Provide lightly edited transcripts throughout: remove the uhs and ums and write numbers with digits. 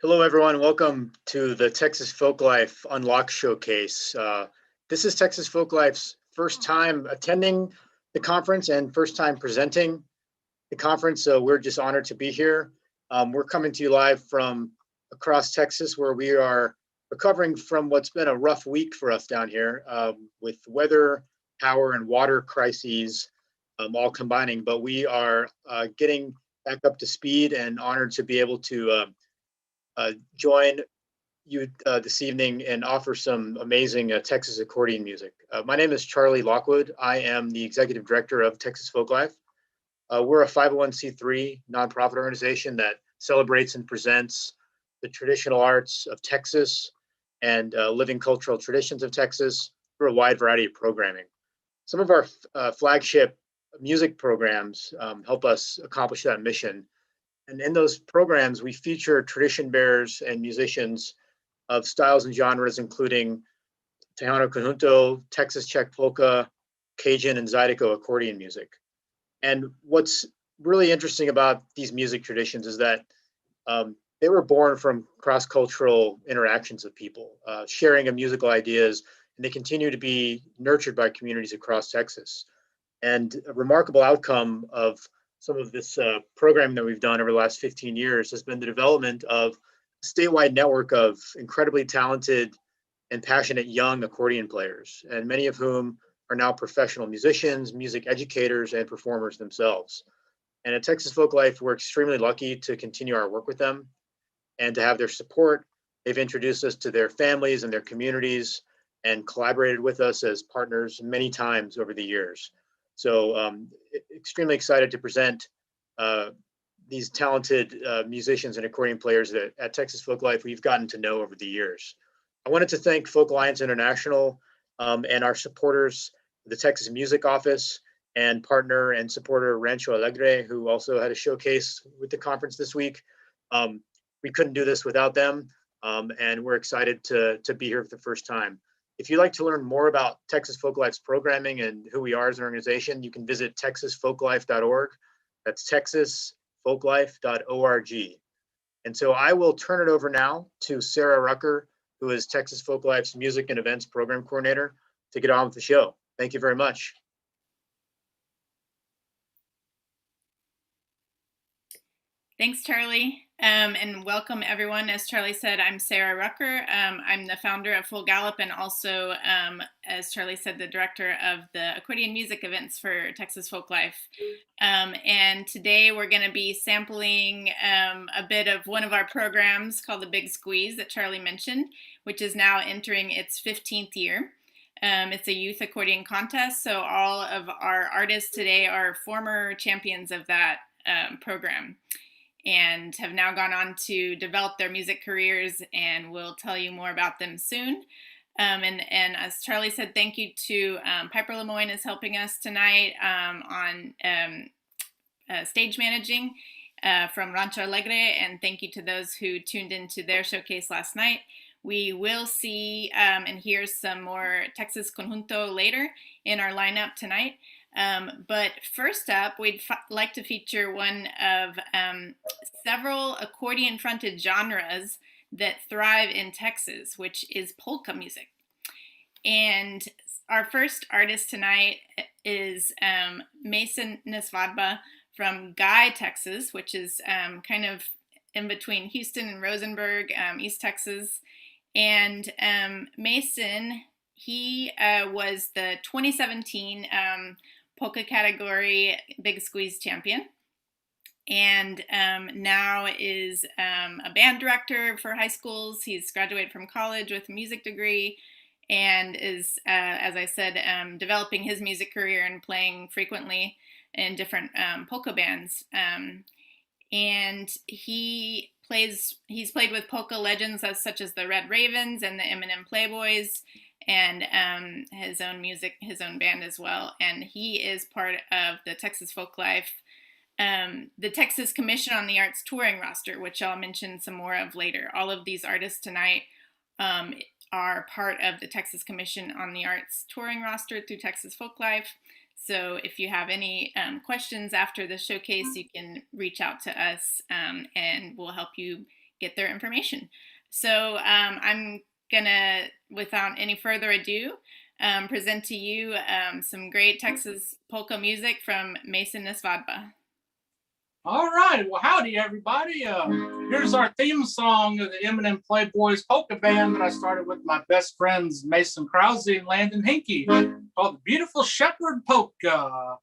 Hello, everyone. Welcome to the Texas Folklife Unlock Showcase. This is Texas Folklife's first time attending the conference and first time presenting the conference, so we're just honored to be here. We're coming to you live from across Texas, where we are recovering from what's been a rough week for us down here with weather, power, and water crises all combining. But we are getting back up to speed and honored to be able to join you this evening and offer some amazing Texas accordion music. My name is Charlie Lockwood. I am the executive director of Texas Folklife. We're a 501c3 nonprofit organization that celebrates and presents the traditional arts of Texas and living cultural traditions of Texas through a wide variety of programming. Some of our flagship music programs help us accomplish that mission. And in those programs, we feature tradition bearers and musicians of styles and genres, including Tejano Conjunto, Texas Czech Polka, Cajun, and Zydeco accordion music. And what's really interesting about these music traditions is that they were born from cross-cultural interactions of people, sharing of musical ideas, and they continue to be nurtured by communities across Texas. And a remarkable outcome of some of this programming that we've done over the last 15 years has been the development of a statewide network of incredibly talented and passionate young accordion players, and many of whom are now professional musicians, music educators, and performers themselves. And at Texas Folklife, we're extremely lucky to continue our work with them and to have their support. They've introduced us to their families and their communities and collaborated with us as partners many times over the years. So extremely excited to present these talented musicians and accordion players that at Texas Folklife we've gotten to know over the years. I wanted to thank Folk Alliance International and our supporters, the Texas Music Office, and partner and supporter Rancho Alegre, who also had a showcase with the conference this week. We couldn't do this without them, and we're excited to be here for the first time. If you'd like to learn more about Texas Folklife's programming and who we are as an organization, you can visit texasfolklife.org. That's texasfolklife.org. And so I will turn it over now to Sarah Rucker, who is Texas Folklife's Music and Events Program Coordinator, to get on with the show. Thank you very much. Thanks, Charlie, and welcome everyone. As Charlie said, I'm Sarah Rucker. I'm the founder of Full Gallop and also, as Charlie said, the director of the accordion music events for Texas Folklife. And today we're going to be sampling a bit of one of our programs called the Big Squeeze that Charlie mentioned, which is now entering its 15th year. It's a youth accordion contest, so all of our artists today are former champions of that program and have now gone on to develop their music careers, and we'll tell you more about them soon. And as Charlie said, thank you to Piper Lemoyne is helping us tonight on stage managing from Rancho Alegre, and thank you to those who tuned into their showcase last night. We will see and hear some more Texas Conjunto later in our lineup tonight. But first up, we'd like to feature one of several accordion-fronted genres that thrive in Texas, which is polka music. And our first artist tonight is Mason Nesvadba from Guy, Texas, which is kind of in between Houston and Rosenberg, East Texas. And Mason, he was the 2017 Polka category Big Squeeze champion, and now is a band director for high schools. He's graduated from college with a music degree and is, as I said, developing his music career and playing frequently in different polka bands. And he's played with polka legends such as the Red Ravens and the Eminem Playboys, and his own music, his own band as well. And he is part of the Texas Folklife, the Texas Commission on the Arts touring roster, which I'll mention some more of later. All of these artists tonight are part of the Texas Commission on the Arts touring roster through Texas Folklife. So if you have any questions after the showcase, you can reach out to us and we'll help you get their information. So I'm gonna, without any further ado, present to you some great Texas polka music from Mason Nesvadba. All right. Well, howdy, everybody. Here's our theme song of the Eminent Playboys Polka Band that I started with my best friends, Mason Krause and Landon Hinkey, called The Beautiful Shepherd Polka.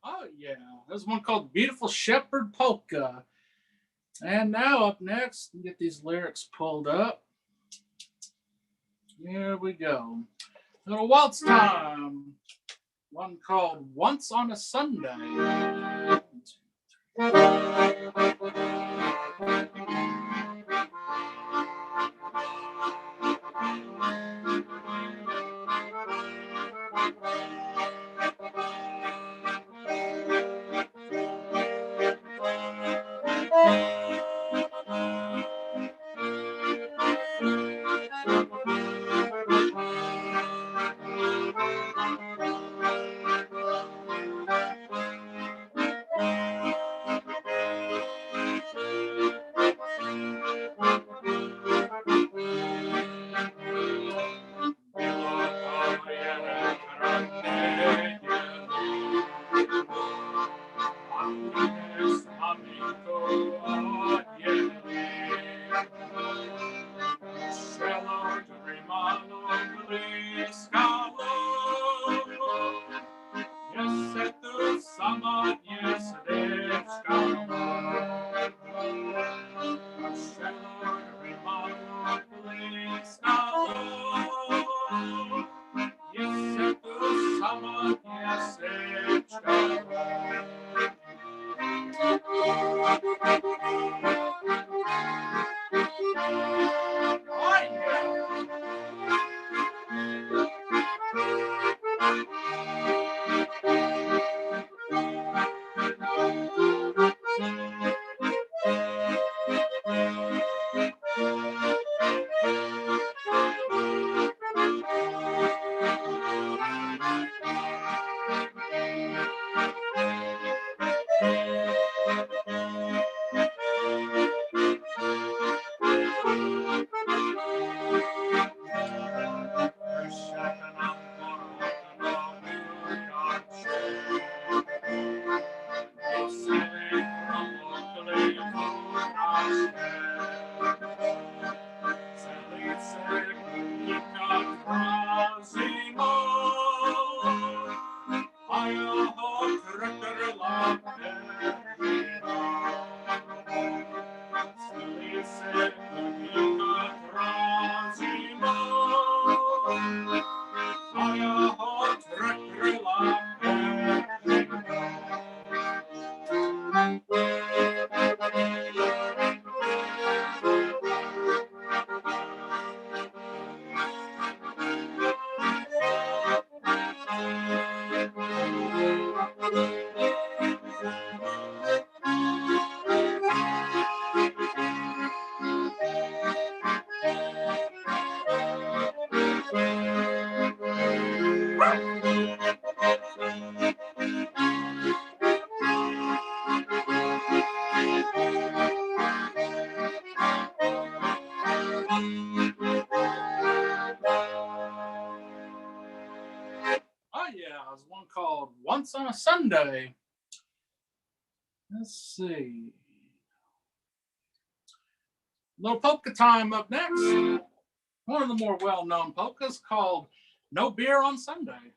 Oh, yeah. There's one called Beautiful Shepherd Polka. And now up next, get these lyrics pulled up. Here we go. Little waltz time. One called Once on a Sunday. Oh yeah, there's one called Once on a Sunday. Let's see. Little polka time up next. One of the more well-known polkas called No Beer on Sunday.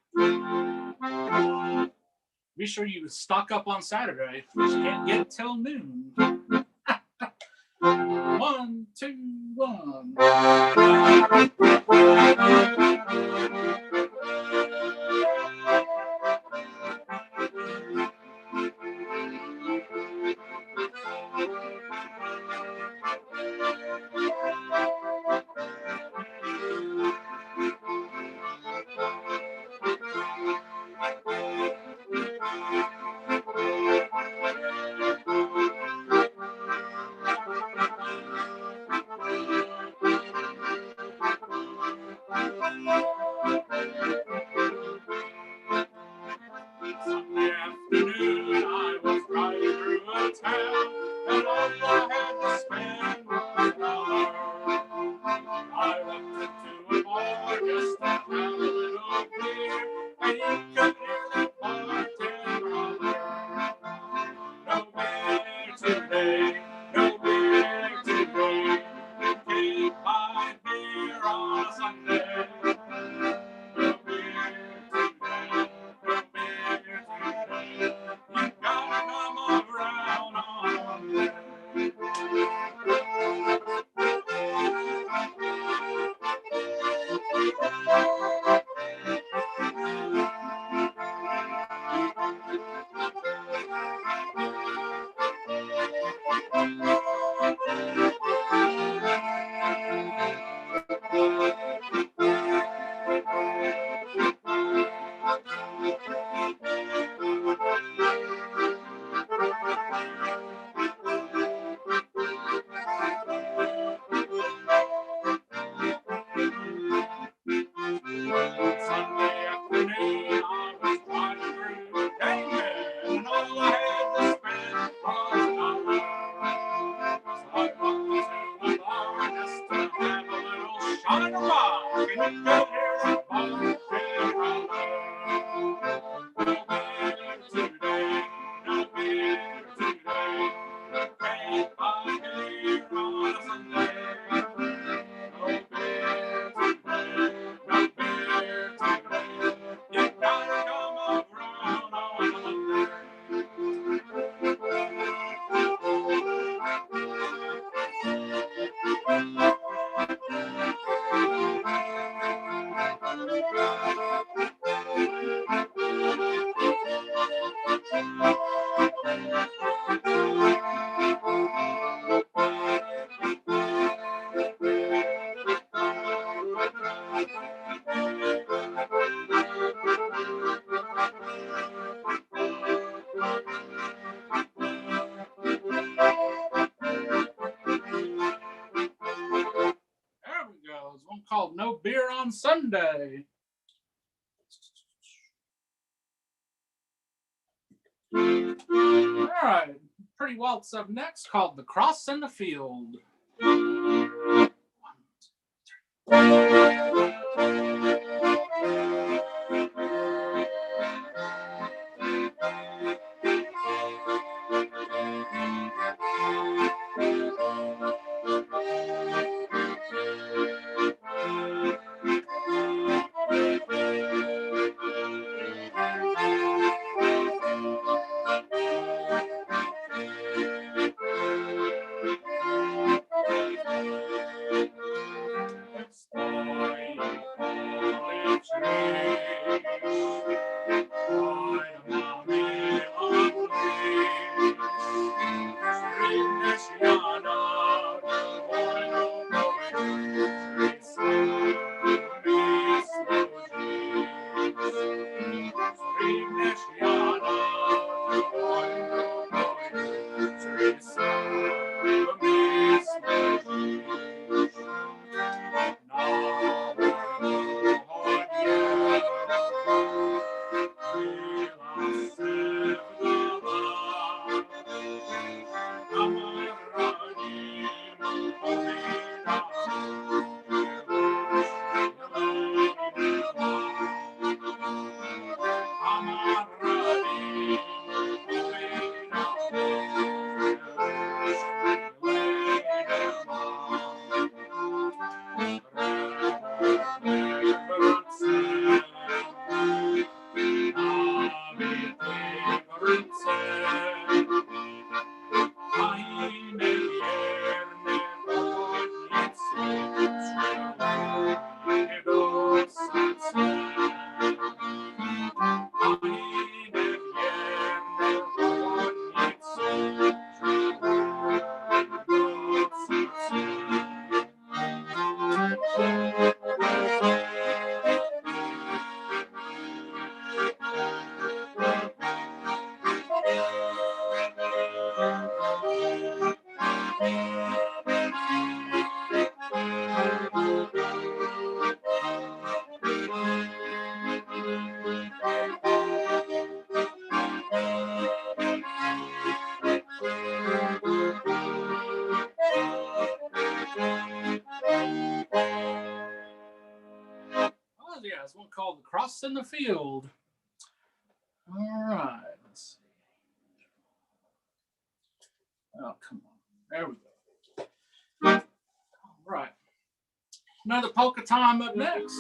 Be sure you stock up on Saturday, which you can't get till noon. 1, 2, 1. Sunday afternoon, I was riding through a town, and all I had to spend was $1. I walked into a bar just to have a little beer, and you could hear the bartender holler, "No beer today, no beer today. You can't buy beer on a Sunday. No beer today, no beer today. You gotta come around on Monday." Sunday afternoon, I was riding through Cajun, and all I had to spend was $1. So I walked into a bar just to have a little shot of rock, and you could hear the bartender holler, "No beer today, no beer today. You can't buy beer on a Sunday. No beer today, no beer today. You gotta come around on Monday." There we go. There's one called No Beer on Sunday. All right. Pretty Waltz up next called The Cross in the Field. called Crossing the Field. All right, let's see. Oh, come on. There we go. All right. Another polka time up next.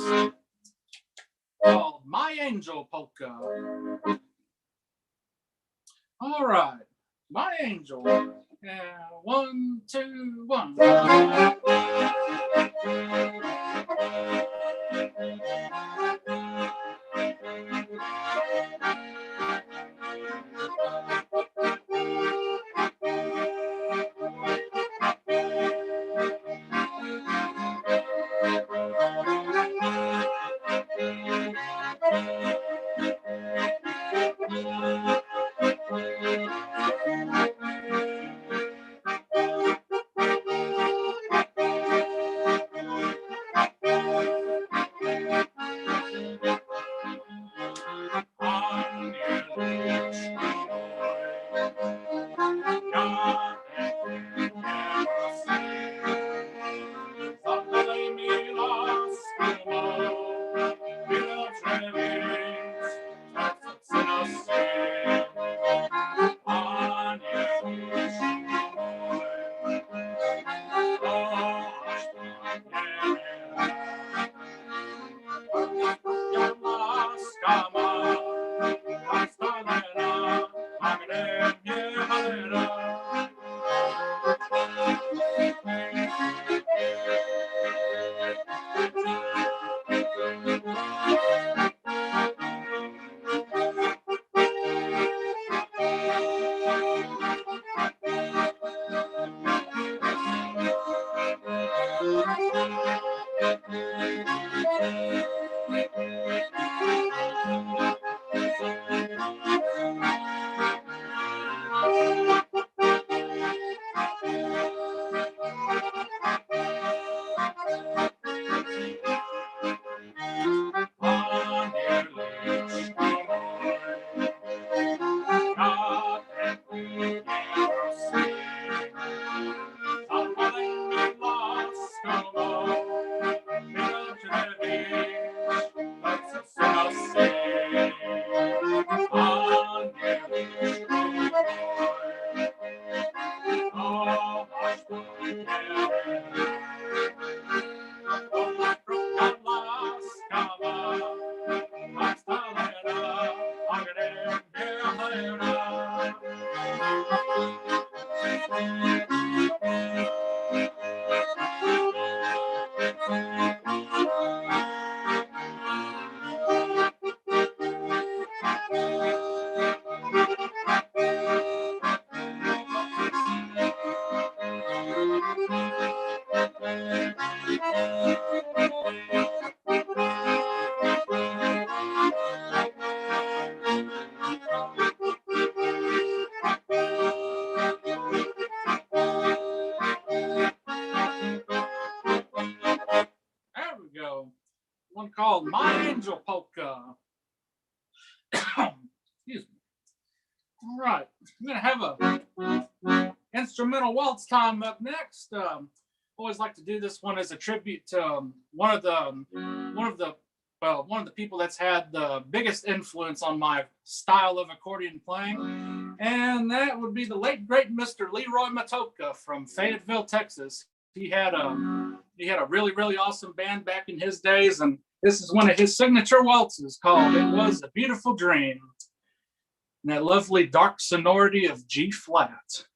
Called My Angel Polka. All right. My Angel. Yeah, 1, 2, 1. One called My Angel Polka. Excuse me. All right, I'm gonna have a instrumental waltz time up next. Always like to do this one as a tribute to one of the people that's had the biggest influence on my style of accordion playing, and that would be the late great Mr. Leroy Matoka from Fayetteville, Texas. He had a really, really awesome band back in his days, and this is one of his signature waltzes called It Was a Beautiful Dream. And that lovely dark sonority of G flat.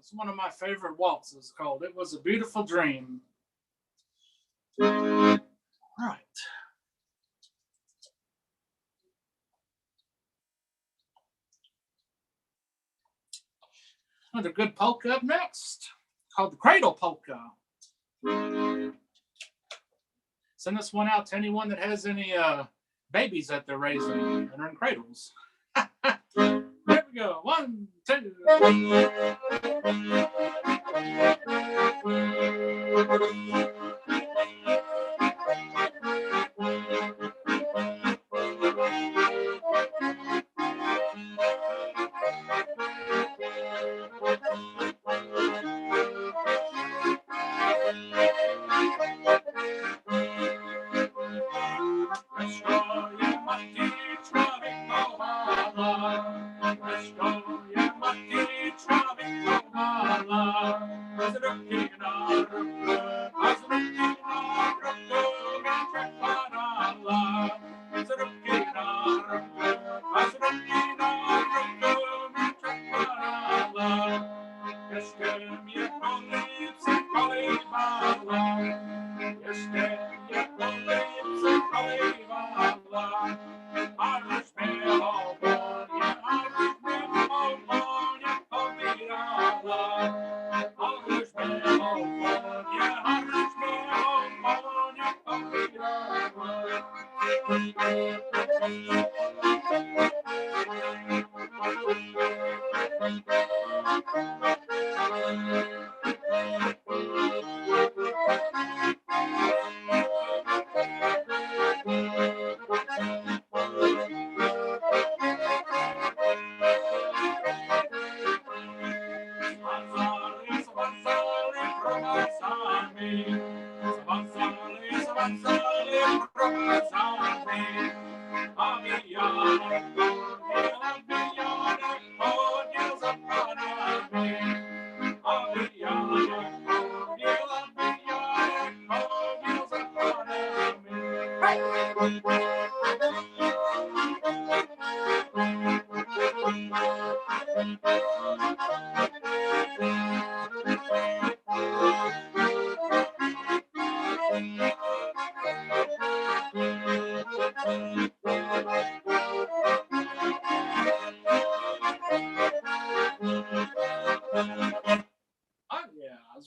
It's one of my favorite waltzes called It Was a Beautiful Dream. Right. Another good polka up next, called the Cradle Polka. Send this one out to anyone that has any babies that they're raising and are in cradles. Here we go. 1, 2.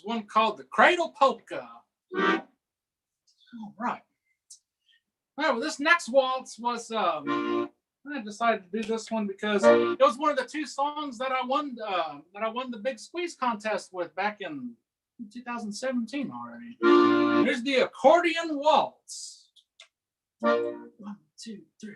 One called the Cradle Polka. All right. All right, well, this next waltz was, I decided to do this one because it was one of the 2 songs that I won the Big Squeeze contest with back in 2017 already. Here's the accordion waltz. 1, 2, 3.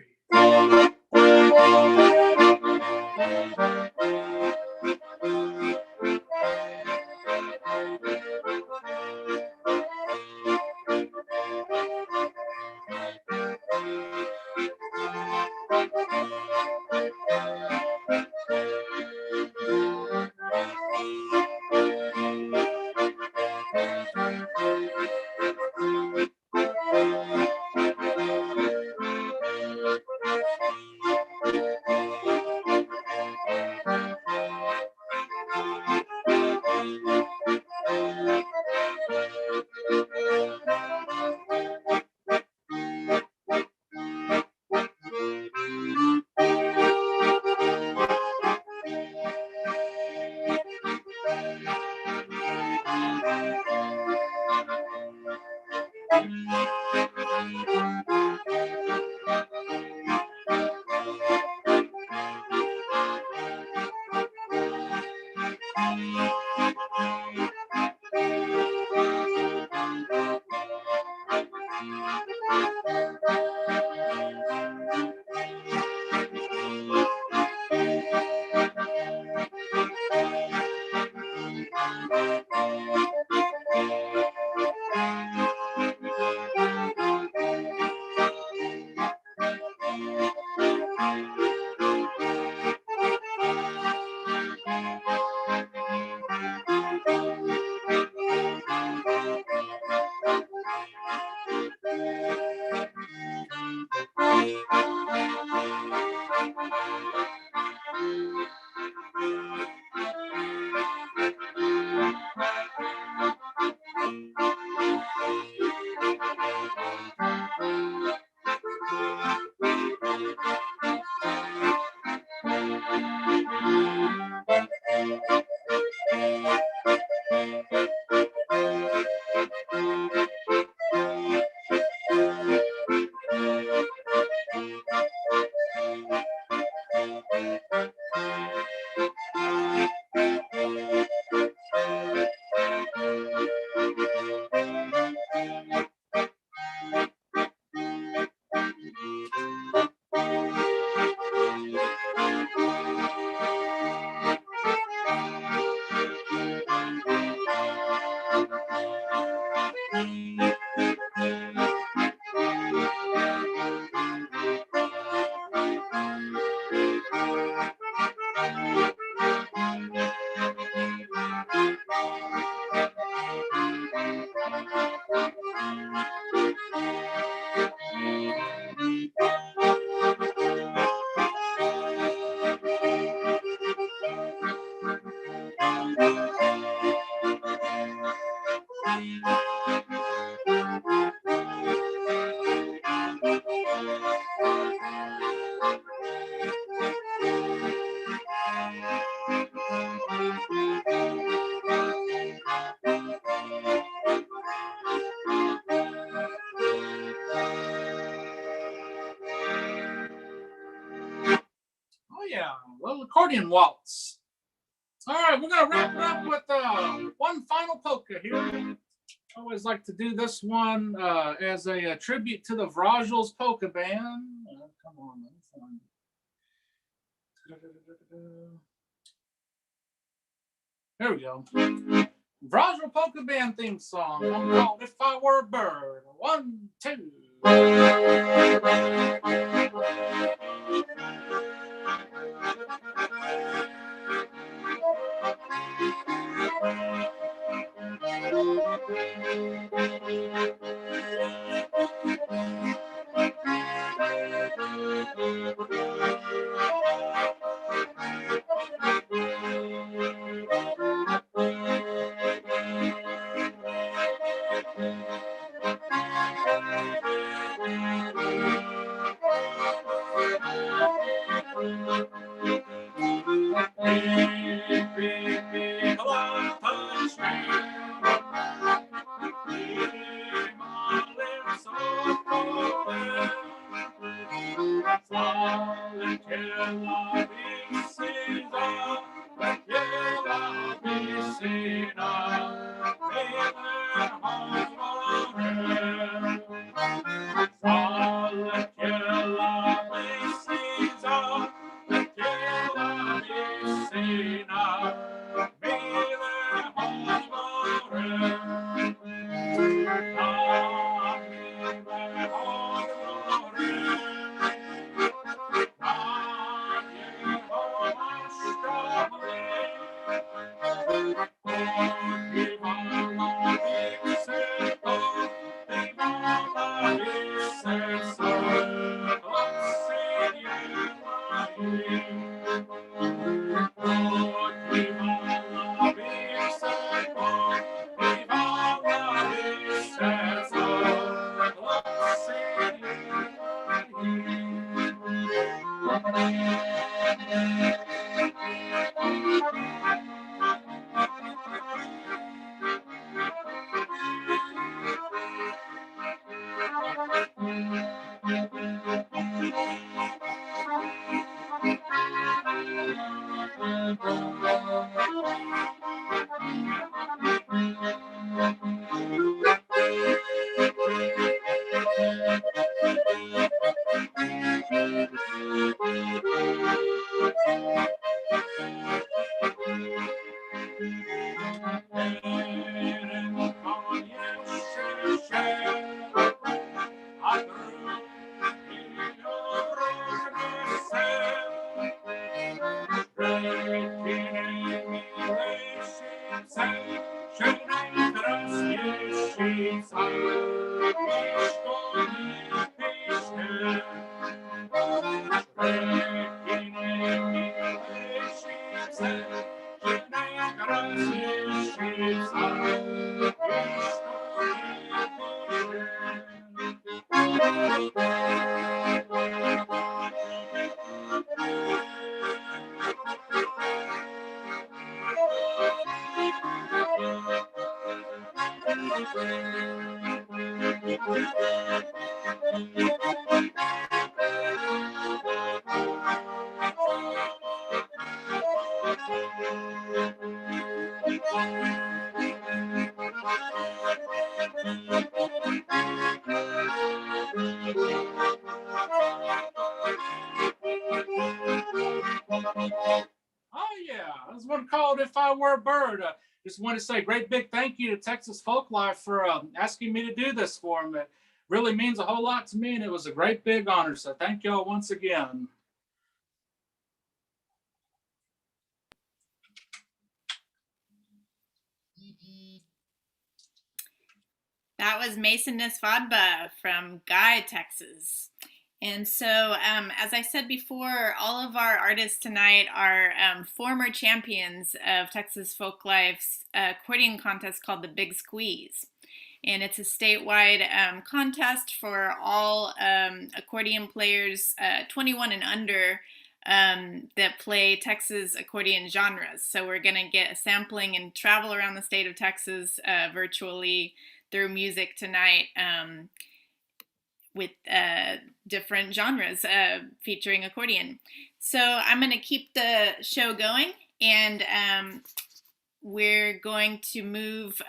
Little accordion waltz. All right, we're gonna wrap it up with one final polka here. I always like to do this one as a tribute to the Vrajels Polka Band. Come on, here we go. Vrajel Polka Band theme song. I'm called "If I Were a Bird." 1, 2. Oh yeah, that's one called "If I Were a Bird." Just want to say a great big thank you to Texas Folklife for asking me to do this for them. It really means a whole lot to me, and it was a great big honor. So thank y'all once again. That was Mason Nesvadba from Guy, Texas. And so, as I said before, all of our artists tonight are former champions of Texas Folklife's accordion contest called the Big Squeeze. And it's a statewide contest for all accordion players 21 and under that play Texas accordion genres. So we're going to get a sampling and travel around the state of Texas virtually through music tonight with different genres featuring accordion. So I'm going to keep the show going, and we're going to move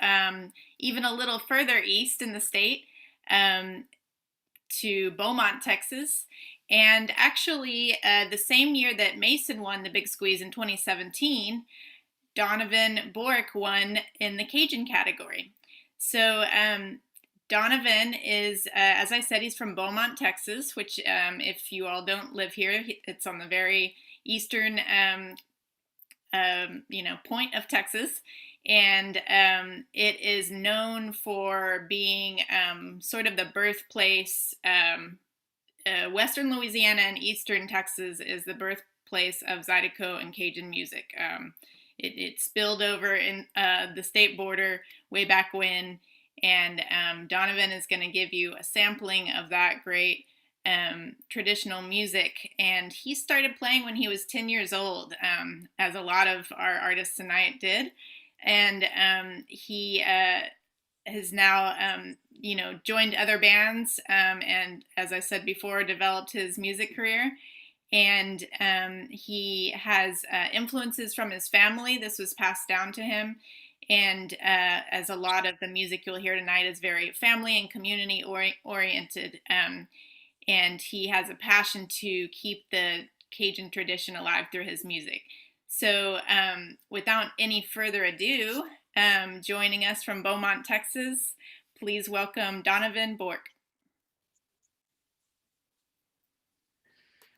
even a little further east in the state to Beaumont, Texas. And actually, the same year that Mason won the Big Squeeze in 2017, Donovan Bourque won in the Cajun category. So Donovan is, as I said, he's from Beaumont, Texas, which if you all don't live here, it's on the very eastern point of Texas. And it is known for being sort of the birthplace. Western Louisiana and eastern Texas is the birthplace of Zydeco and Cajun music. It spilled over in the state border way back when, and Donovan is going to give you a sampling of that great traditional music. And he started playing when he was 10 years old, as a lot of our artists tonight did. And he has now, joined other bands, and as I said before, developed his music career. And he has influences from his family. This was passed down to him. And as a lot of the music you'll hear tonight is very family and community oriented. And he has a passion to keep the Cajun tradition alive through his music. So without any further ado, joining us from Beaumont, Texas, please welcome Donovan Bourque.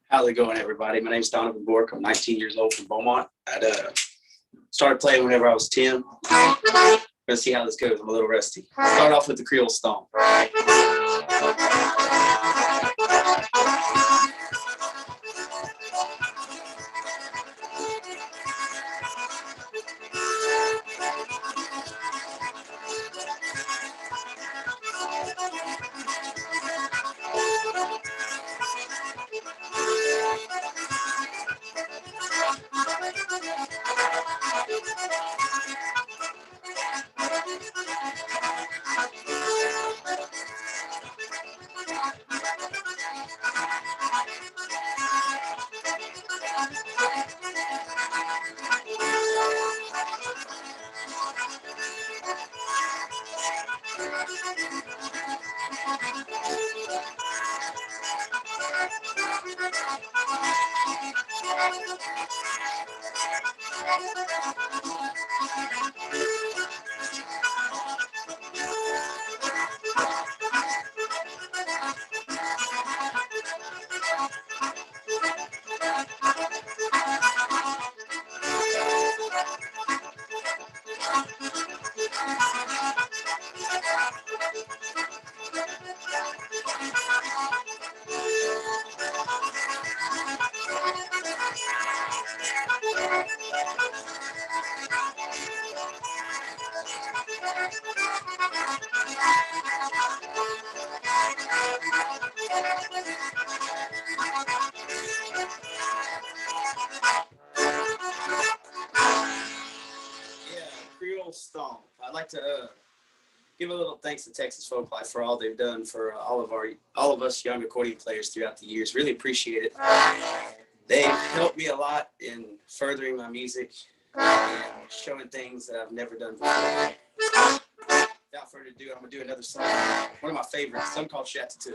How's it going, everybody? My name's Donovan Bourque. I'm 19 years old from Beaumont. I started playing whenever I was 10. Let's see how this goes. I'm a little rusty. Start off with the Creole Stomp. Stomp. I'd like to give a little thanks to Texas Folklife for all they've done for all of us young accordion players throughout the years. Really appreciate it. They've helped me a lot in furthering my music and showing things that I've never done before. Without further ado, I'm gonna do another song, one of my favorites, song called Nachito.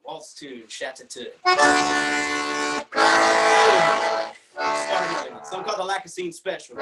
Waltz tune, Nachito. Some call the Lacazine Special.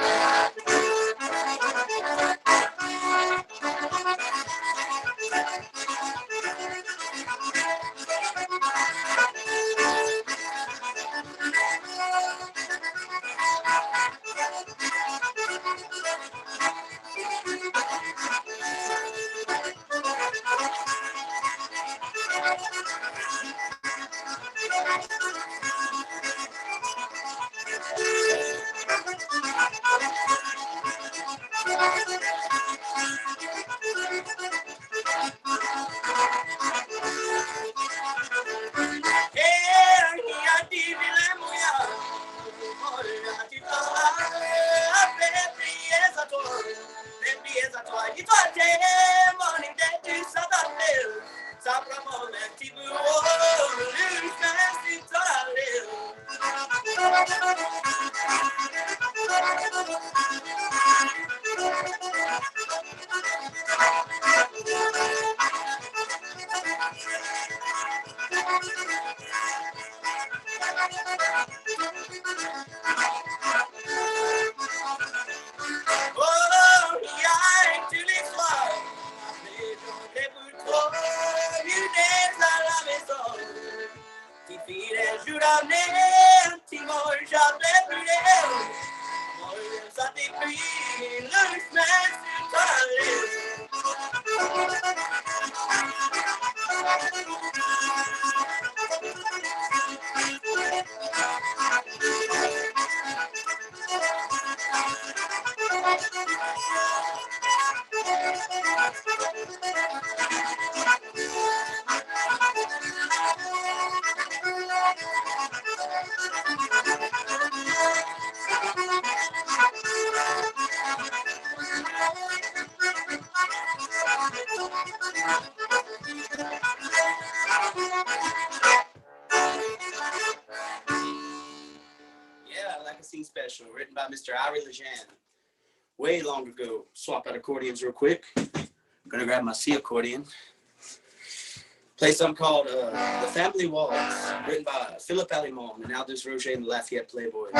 Anything Special, written by Mr. Ira Lejean. Way long ago. Swap out accordions real quick. I'm gonna grab my C accordion. Play something called The Family Waltz, written by Philip Allimon and Aldous Roger and the Lafayette Playboys.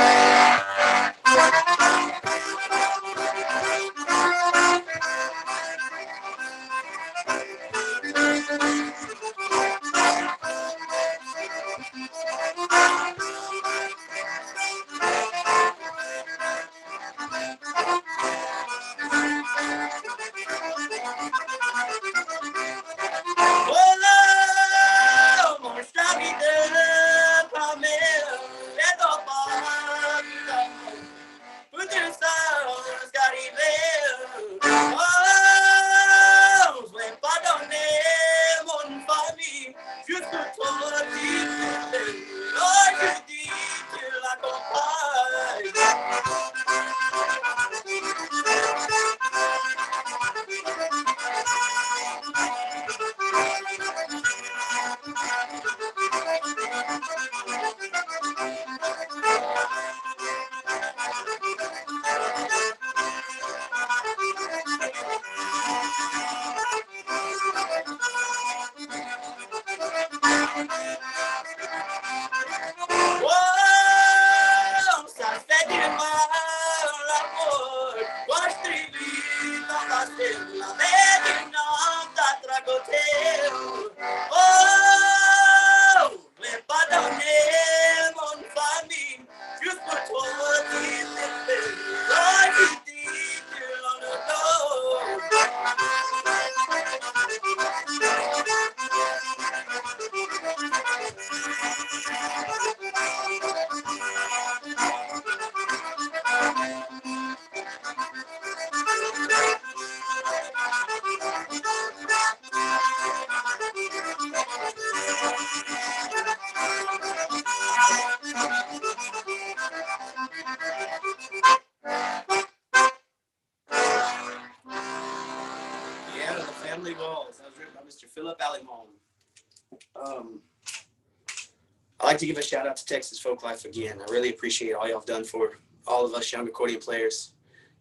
I'd like to give a shout out to Texas Folklife again. I really appreciate all y'all have done for all of us young accordion players.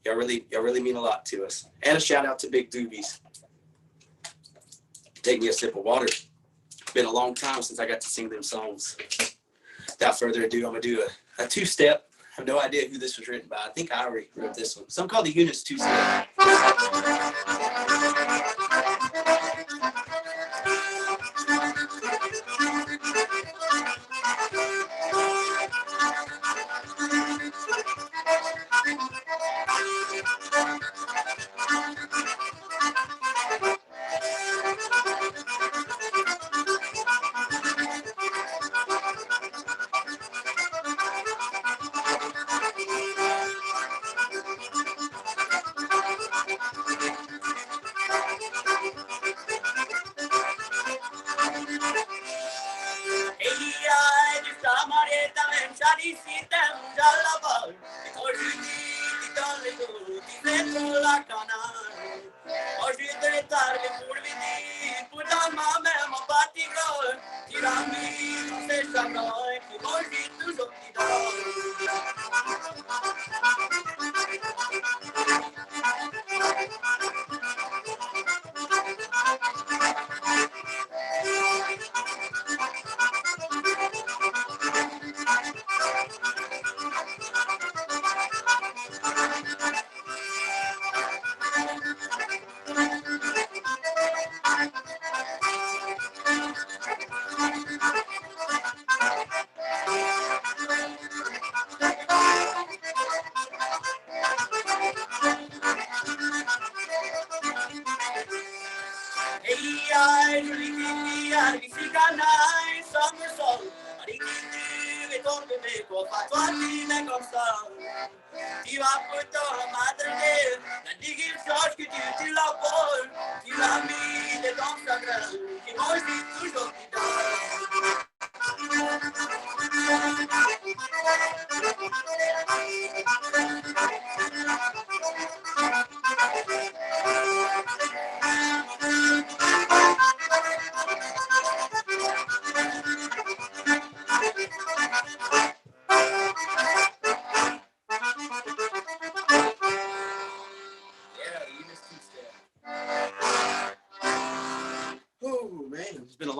Y'all really mean a lot to us. And a shout out to Big Doobies. Take me a sip of water. It's been a long time since I got to sing them songs. Without further ado, I'm gonna do a two-step. I have no idea who this was written by. I think I already wrote this one. Some call the Eunice two-step.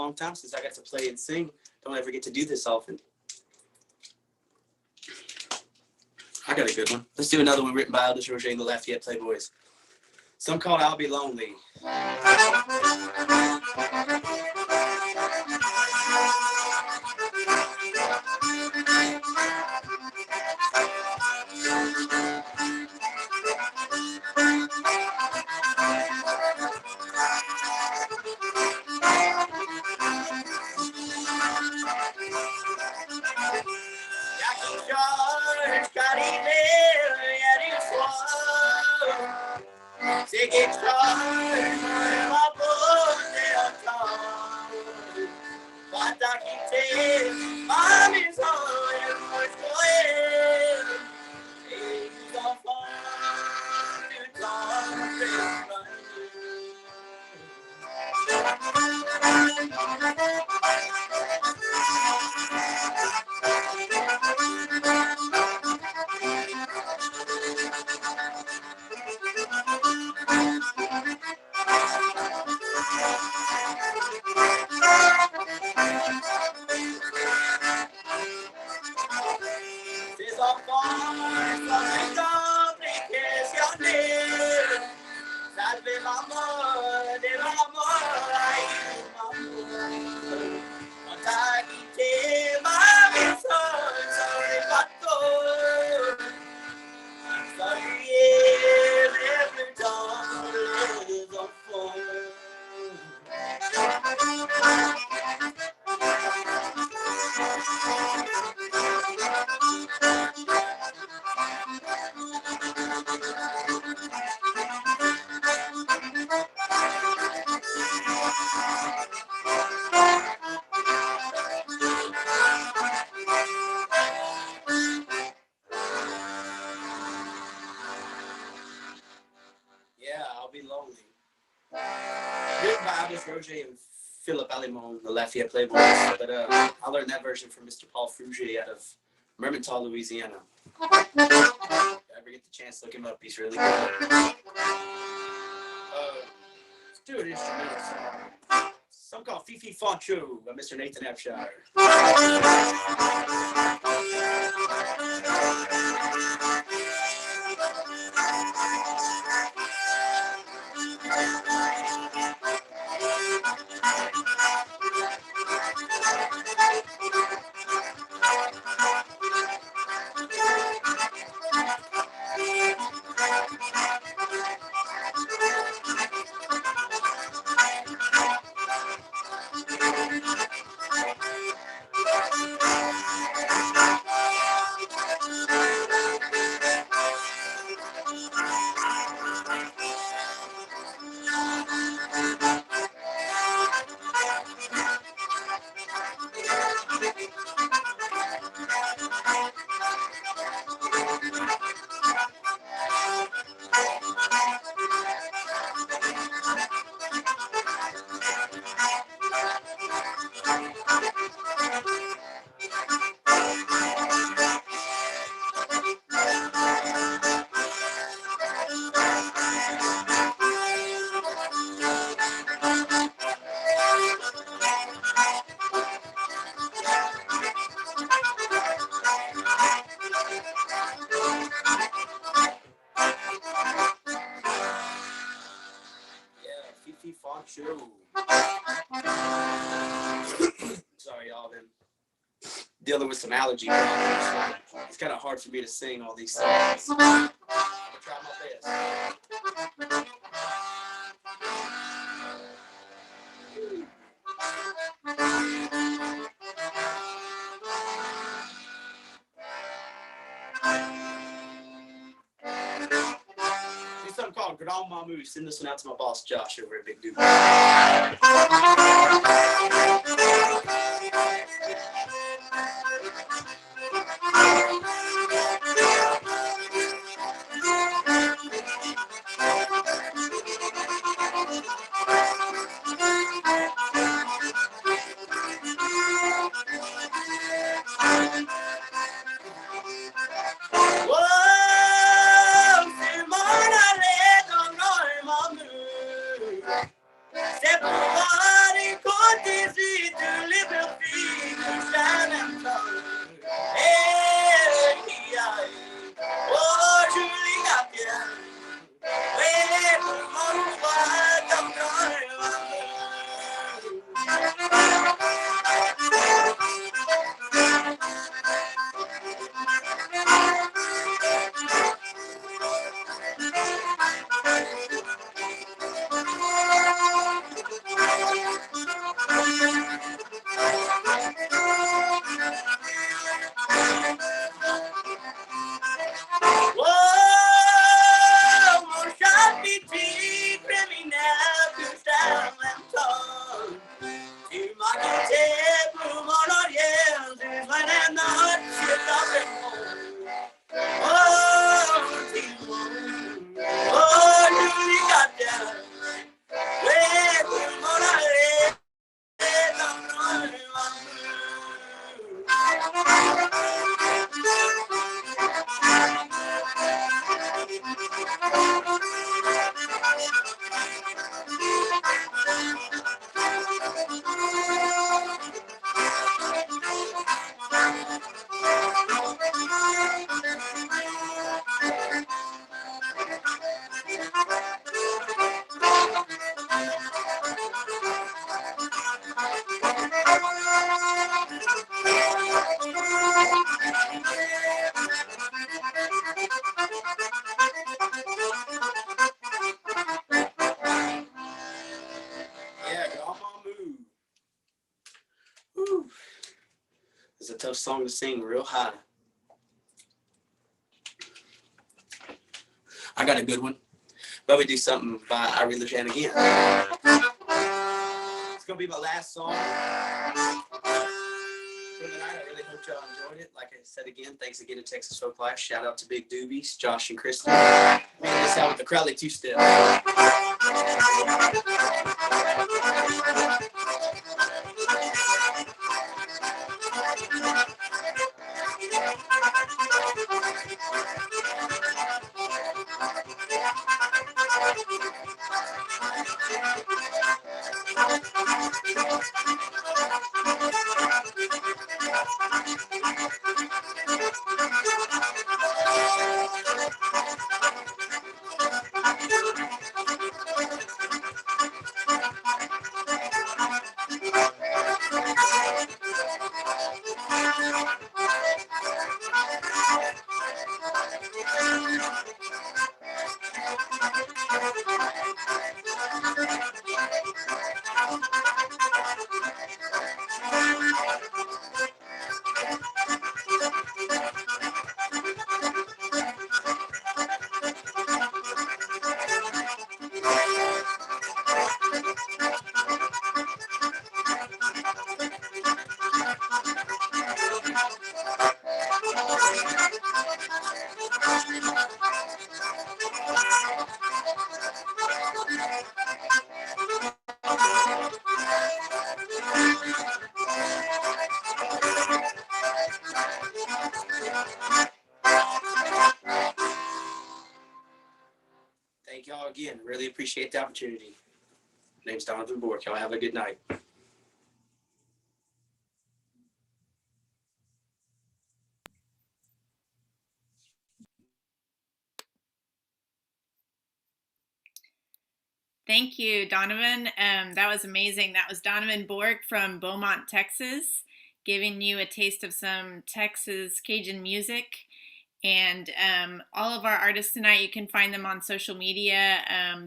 long time since I got to play and sing. Don't ever get to do this often. I got a good one. Let's do another one written by Aldous Roger and the Lafayette Playboys. Some called I'll Be Lonely. Roger and Philip Alimon, the Lafayette Playboys, but I learned that version from Mr. Paul Frugier out of Mermentau, Louisiana. If you ever get the chance, look him up. He's really good. Let's do an instrumental song. Some called Fifi Foncho by Mr. Nathan Abshire. Sorry, y'all, been dealing with some allergy problems. So it's kind of hard for me to sing all these songs. I'm gonna try my best. Do something called Grand Mamu. Send this one out to my boss, Josh, over at Big Duke. Woo. It's a tough song to sing real high. I got a good one. But we do something by I Really Can Again. It's going to be my last song for the night. I really hope y'all enjoyed it. Like I said again, thanks again to Texas Folklife. Shout out to Big Doobies, Josh and Kristen. Man, this out with the Crowley two-step. Thank y'all again. Really appreciate the opportunity. Name's Donovan Bourque. Y'all have a good night. Thank you, Donovan. That was amazing. That was Donovan Bourque from Beaumont, Texas, giving you a taste of some Texas Cajun music. And all of our artists tonight, you can find them on social media.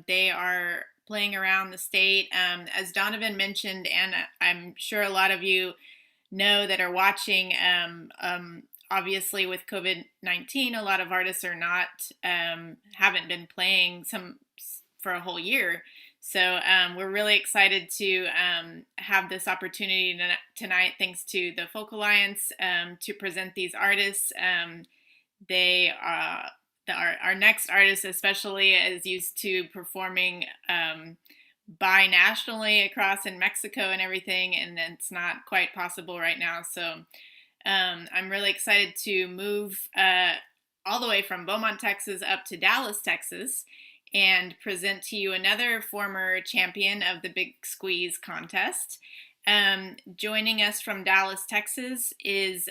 They are playing around the state. As Donovan mentioned, and I'm sure a lot of you know that are watching, obviously with COVID-19, a lot of artists are not, haven't been playing some for a whole year. So we're really excited to have this opportunity tonight, thanks to the Folk Alliance, to present these artists. They our next artist especially is used to performing bi-nationally across in Mexico and everything, and it's not quite possible right now. So I'm really excited to move all the way from Beaumont, Texas up to Dallas, Texas, and present to you another former champion of the Big Squeeze contest. Joining us from Dallas, Texas is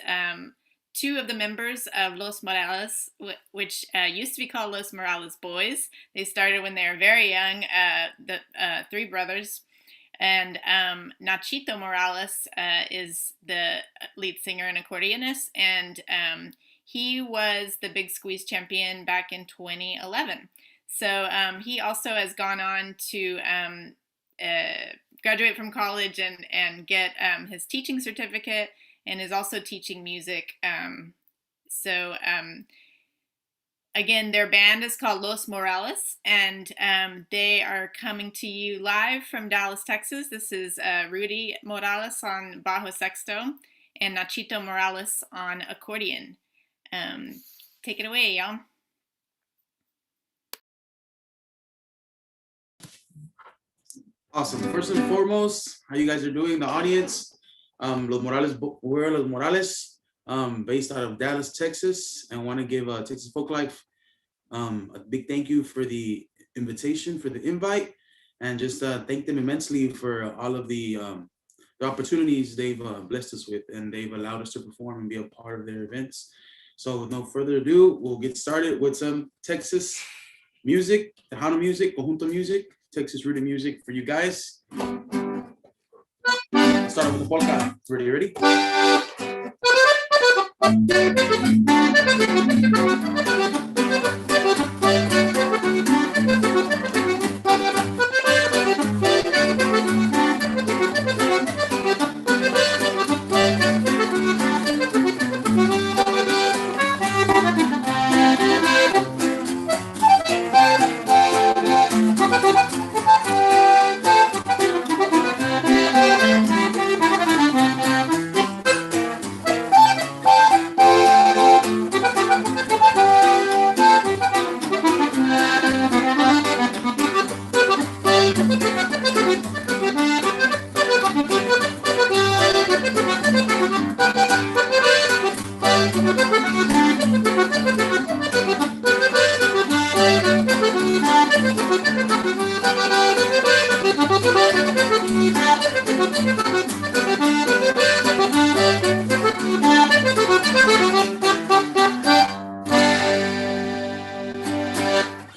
two of the members of Los Morales, which used to be called Los Morales Boys. They started when they were very young, the three brothers. And Nachito Morales is the lead singer and accordionist, and he was the Big Squeeze champion back in 2011. So he also has gone on to graduate from college and get his teaching certificate, and is also teaching music. Again, their band is called Los Morales, and they are coming to you live from Dallas, Texas. This is Rudy Morales on bajo sexto and Nachito Morales on accordion. Take it away, y'all. Awesome. First and foremost, how you guys are doing, the audience. We're Los Morales, based out of Dallas, Texas, and want to give Texas Folklife a big thank you for the invitation, for the invite, and just thank them immensely for all of the opportunities they've blessed us with, and they've allowed us to perform and be a part of their events. So with no further ado, we'll get started with some Texas music, Tejano music, Conjunto music, Texas rooted music for you guys. Let's start with the Polka. Ready?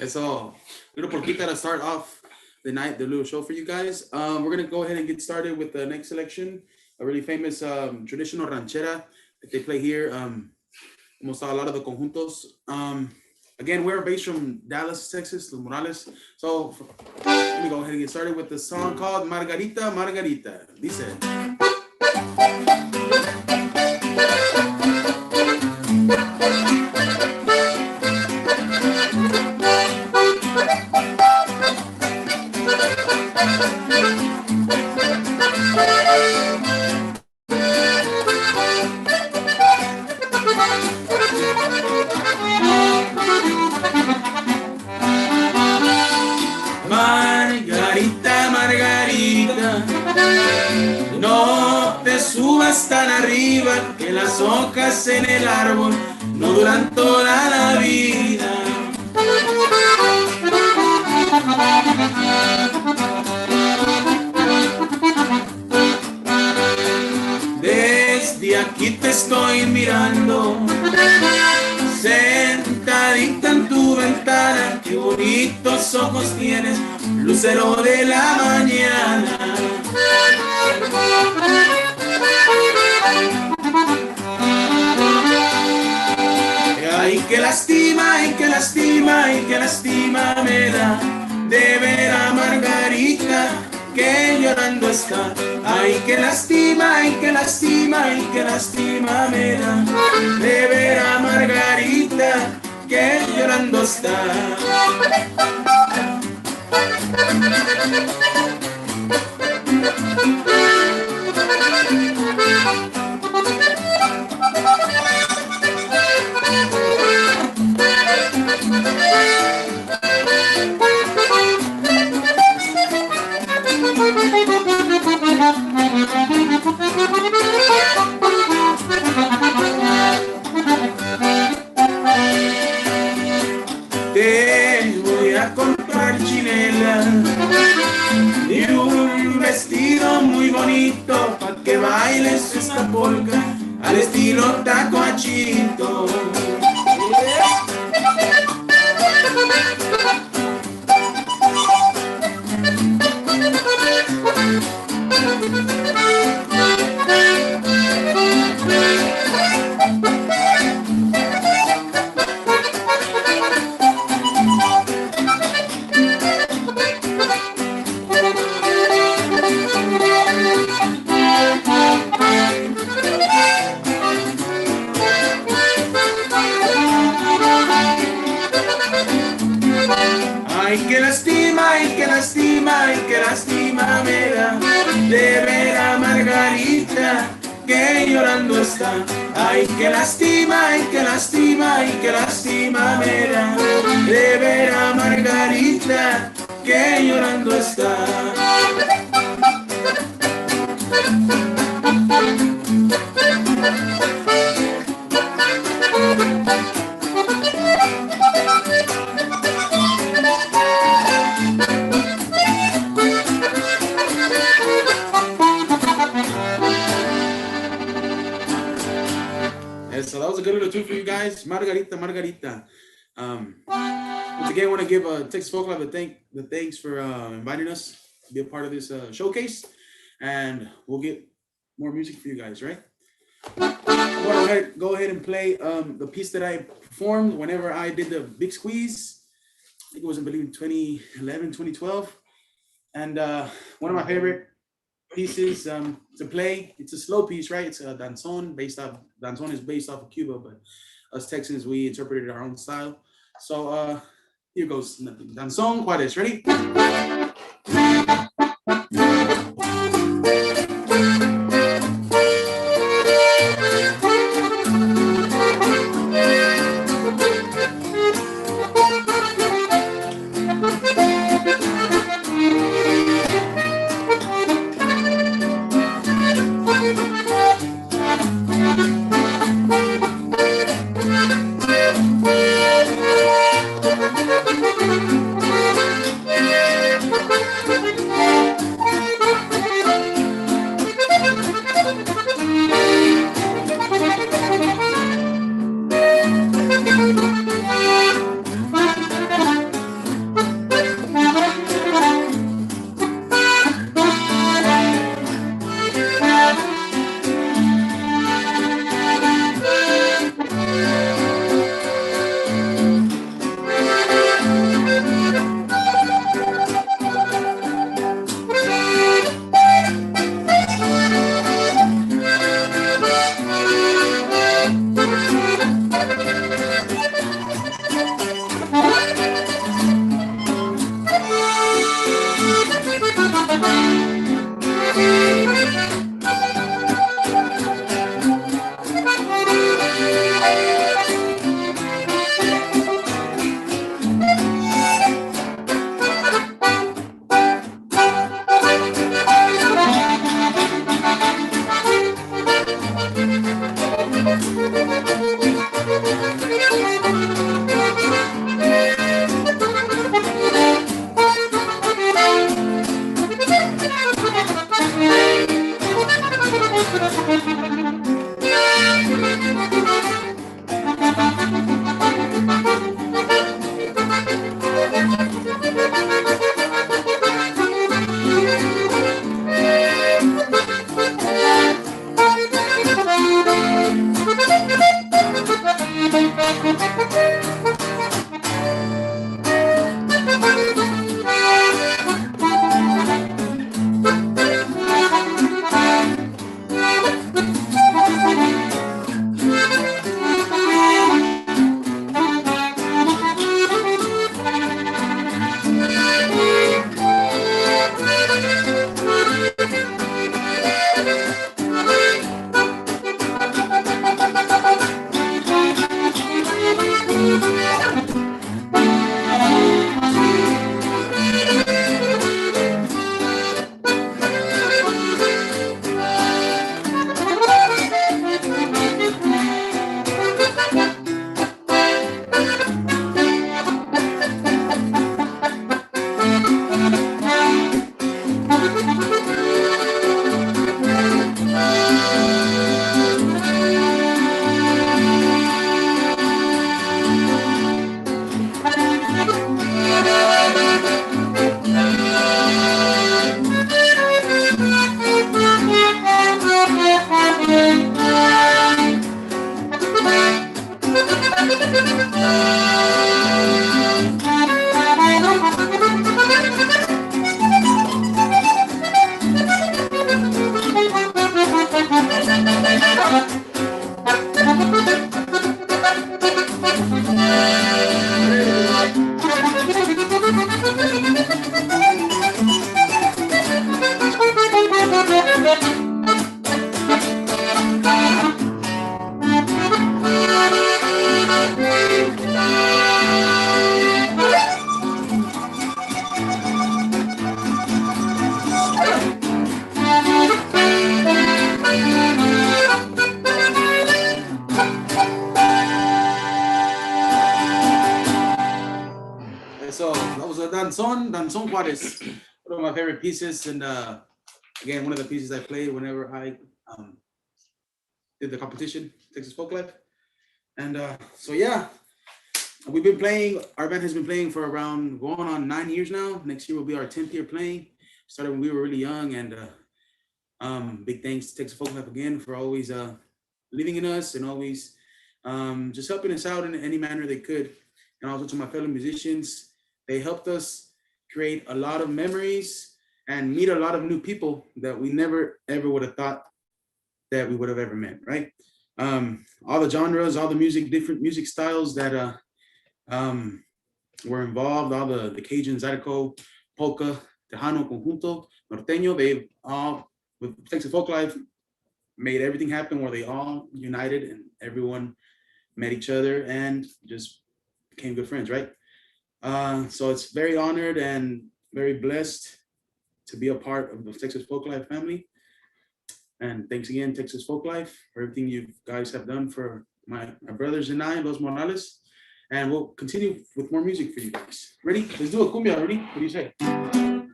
So, little polquita to start off the night, the little show for you guys. We're gonna go ahead and get started with the next selection, a really famous traditional ranchera that they play here. Almost a lot of the conjuntos. Again, we're based from Dallas, Texas, Los Morales. So let me go ahead and get started with the song called Margarita, Margarita. Dice. Margarita, Margarita, no te subas tan arriba, que las hojas en el árbol no duran toda la vida. Desde aquí te estoy mirando, sentadita en tu ventana, qué bonitos ojos tienes, lucero de la mañana. Ay, qué lástima, ay, qué lástima, ay, qué lástima me da de ver a Margarita que llorando está. Ay, qué lástima, ay, qué lástima, ay, qué lástima me da de ver a Margarita que llorando está. Te voy a comprar chinelas y un vestido muy bonito pa' que bailes esta polka al estilo Nachito. Ay, qué lástima, ay, qué lástima, ay, qué lástima me da de ver a Margarita que llorando está. Ay, qué lástima, ay, qué lástima, ay, qué lástima me da de ver a Margarita que llorando está. So that was a good little tune for you guys. Margarita, Margarita. Once again, I want to give Texas Folklife the thanks for inviting us to be a part of this showcase. And we'll get more music for you guys, right? I want to go ahead and play the piece that I performed whenever I did the big squeeze. I think it was, I believe, 2011, 2012. And one of my favorite pieces to play. It's a slow piece, right? It's a danzón danzón is based off of Cuba, but us Texans, we interpreted our own style. So here goes Danzón Juárez. Ready? Danzón Juarez, one of my favorite pieces, and again, one of the pieces I played whenever I did the competition, Texas Folklife. And so yeah, we've been playing, our band has been playing for around going on 9 years now. Next year will be our 10th year playing. Started when we were really young, and big thanks to Texas Folklife again for always believing in us and always just helping us out in any manner they could. And also to my fellow musicians, they helped us create a lot of memories and meet a lot of new people that we never ever would have thought that we would have ever met, right? All the genres, all the music, different music styles that were involved, all the Cajun, Zydeco, Polka, Tejano, Conjunto, Norteño, they all, with Texas Folklife, made everything happen where they all united and everyone met each other and just became good friends, right? So it's very honored and very blessed to be a part of the Texas Folklife family. And thanks again, Texas Folklife, for everything you guys have done for my brothers and I, Los Morales. And we'll continue with more music for you guys. Ready? Let's do a cumbia, ready? What do you say?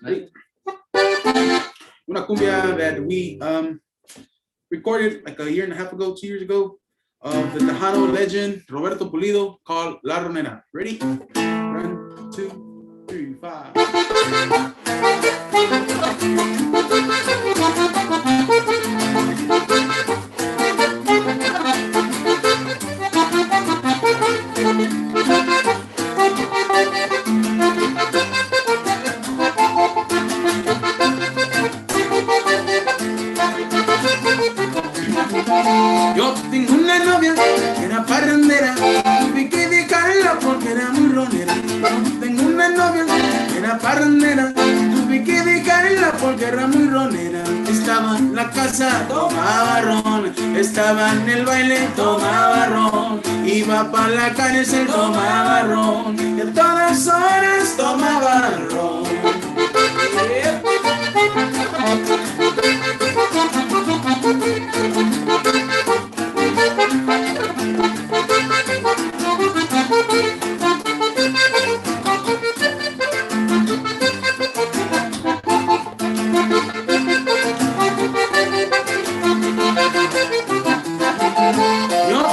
Ready? Una cumbia that we recorded like a year and a half ago, 2 years ago, of the Tejano legend, Roberto Pulido, called La Ronera. Ready? 1, 2, 3, 5. Yo tengo una novia que era parrandera, tuve que dejarla porque era muy ronera. Yo tengo una novia que era parrandera, tuve que dejarla porque era muy ronera. Estaba en la casa, tomaba ron, estaba en el baile, tomaba ron, iba para la cárcel, tomaba ron, y a todas horas tomaba ron. Yo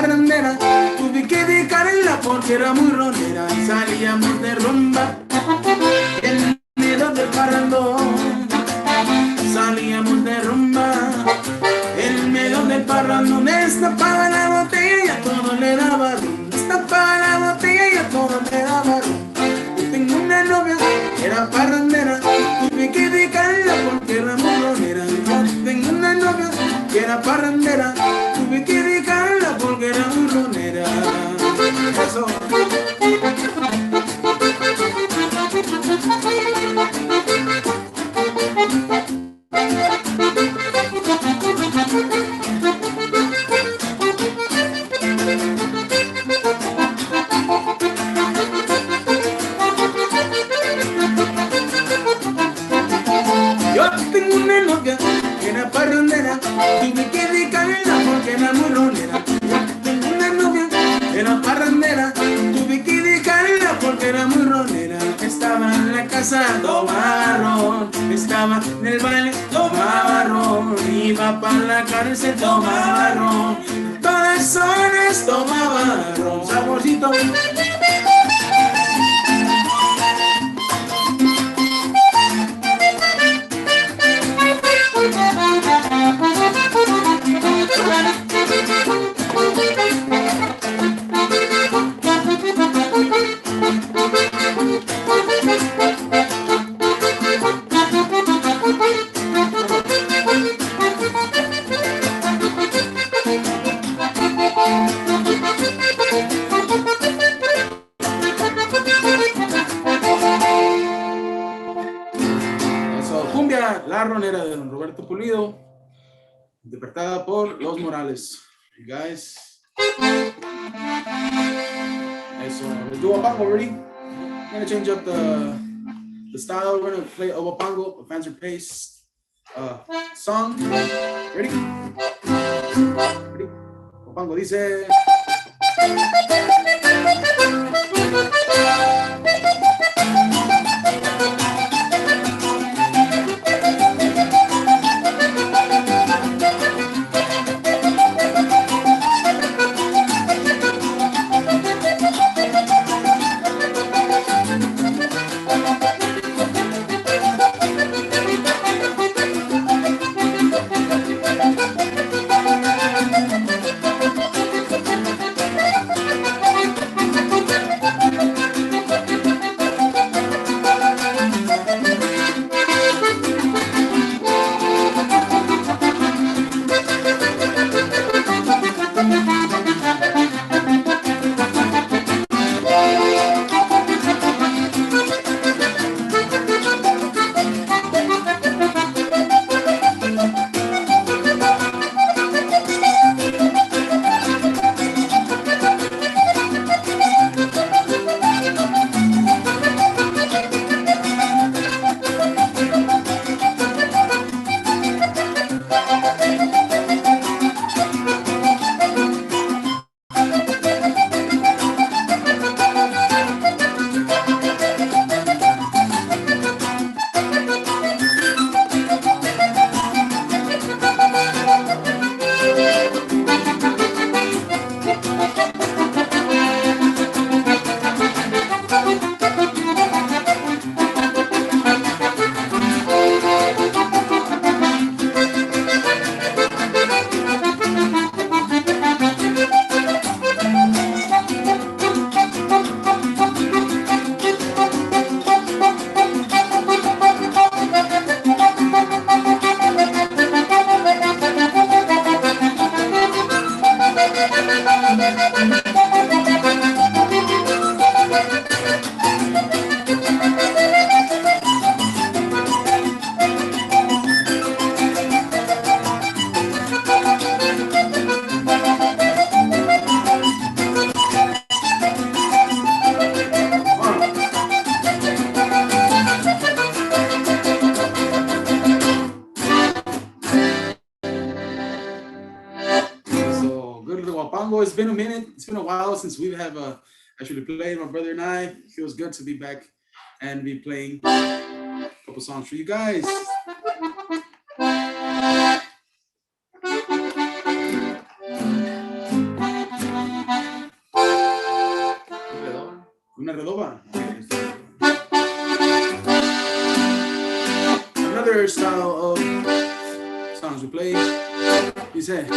parrandera, tuve que dejarla porque era muy ronera. Salíamos de rumba en medio del parrandón. Salíamos de rumba en medio del parrandón. Destapaba la botella y a todo le daba rum. Destapaba la botella y a todo le daba rum. Yo tengo una novia que era parrandera, tuve que dejarla porque era muy ronera. Yo tengo una novia que era parrandera, tuve que dejarla porque era muy ronera. Eso. Yo tengo una novia que era parrandera, tuve que dejarla porque era muy ronera. Yo tengo una novia que era parrandera, tuve que dejarla porque era muy ronera. Estaba en la casa, tomaba ron. Estaba en el baile, tomaba ron. Iba para la cárcel, tomaba ron. Todas horas tomaba ron. Saborcito. La ronera de don Roberto Pulido, interpretada por Los Morales. You guys. Eso. Let's do a pango, ready? I'm gonna change up the style. We're gonna play a pango, a fancier pace song. Ready? Ready? Pango dice. It's been a minute. It's been a while since we have actually played, my brother and I. It feels good to be back and be playing a couple songs for you guys. another style of songs we play. He said.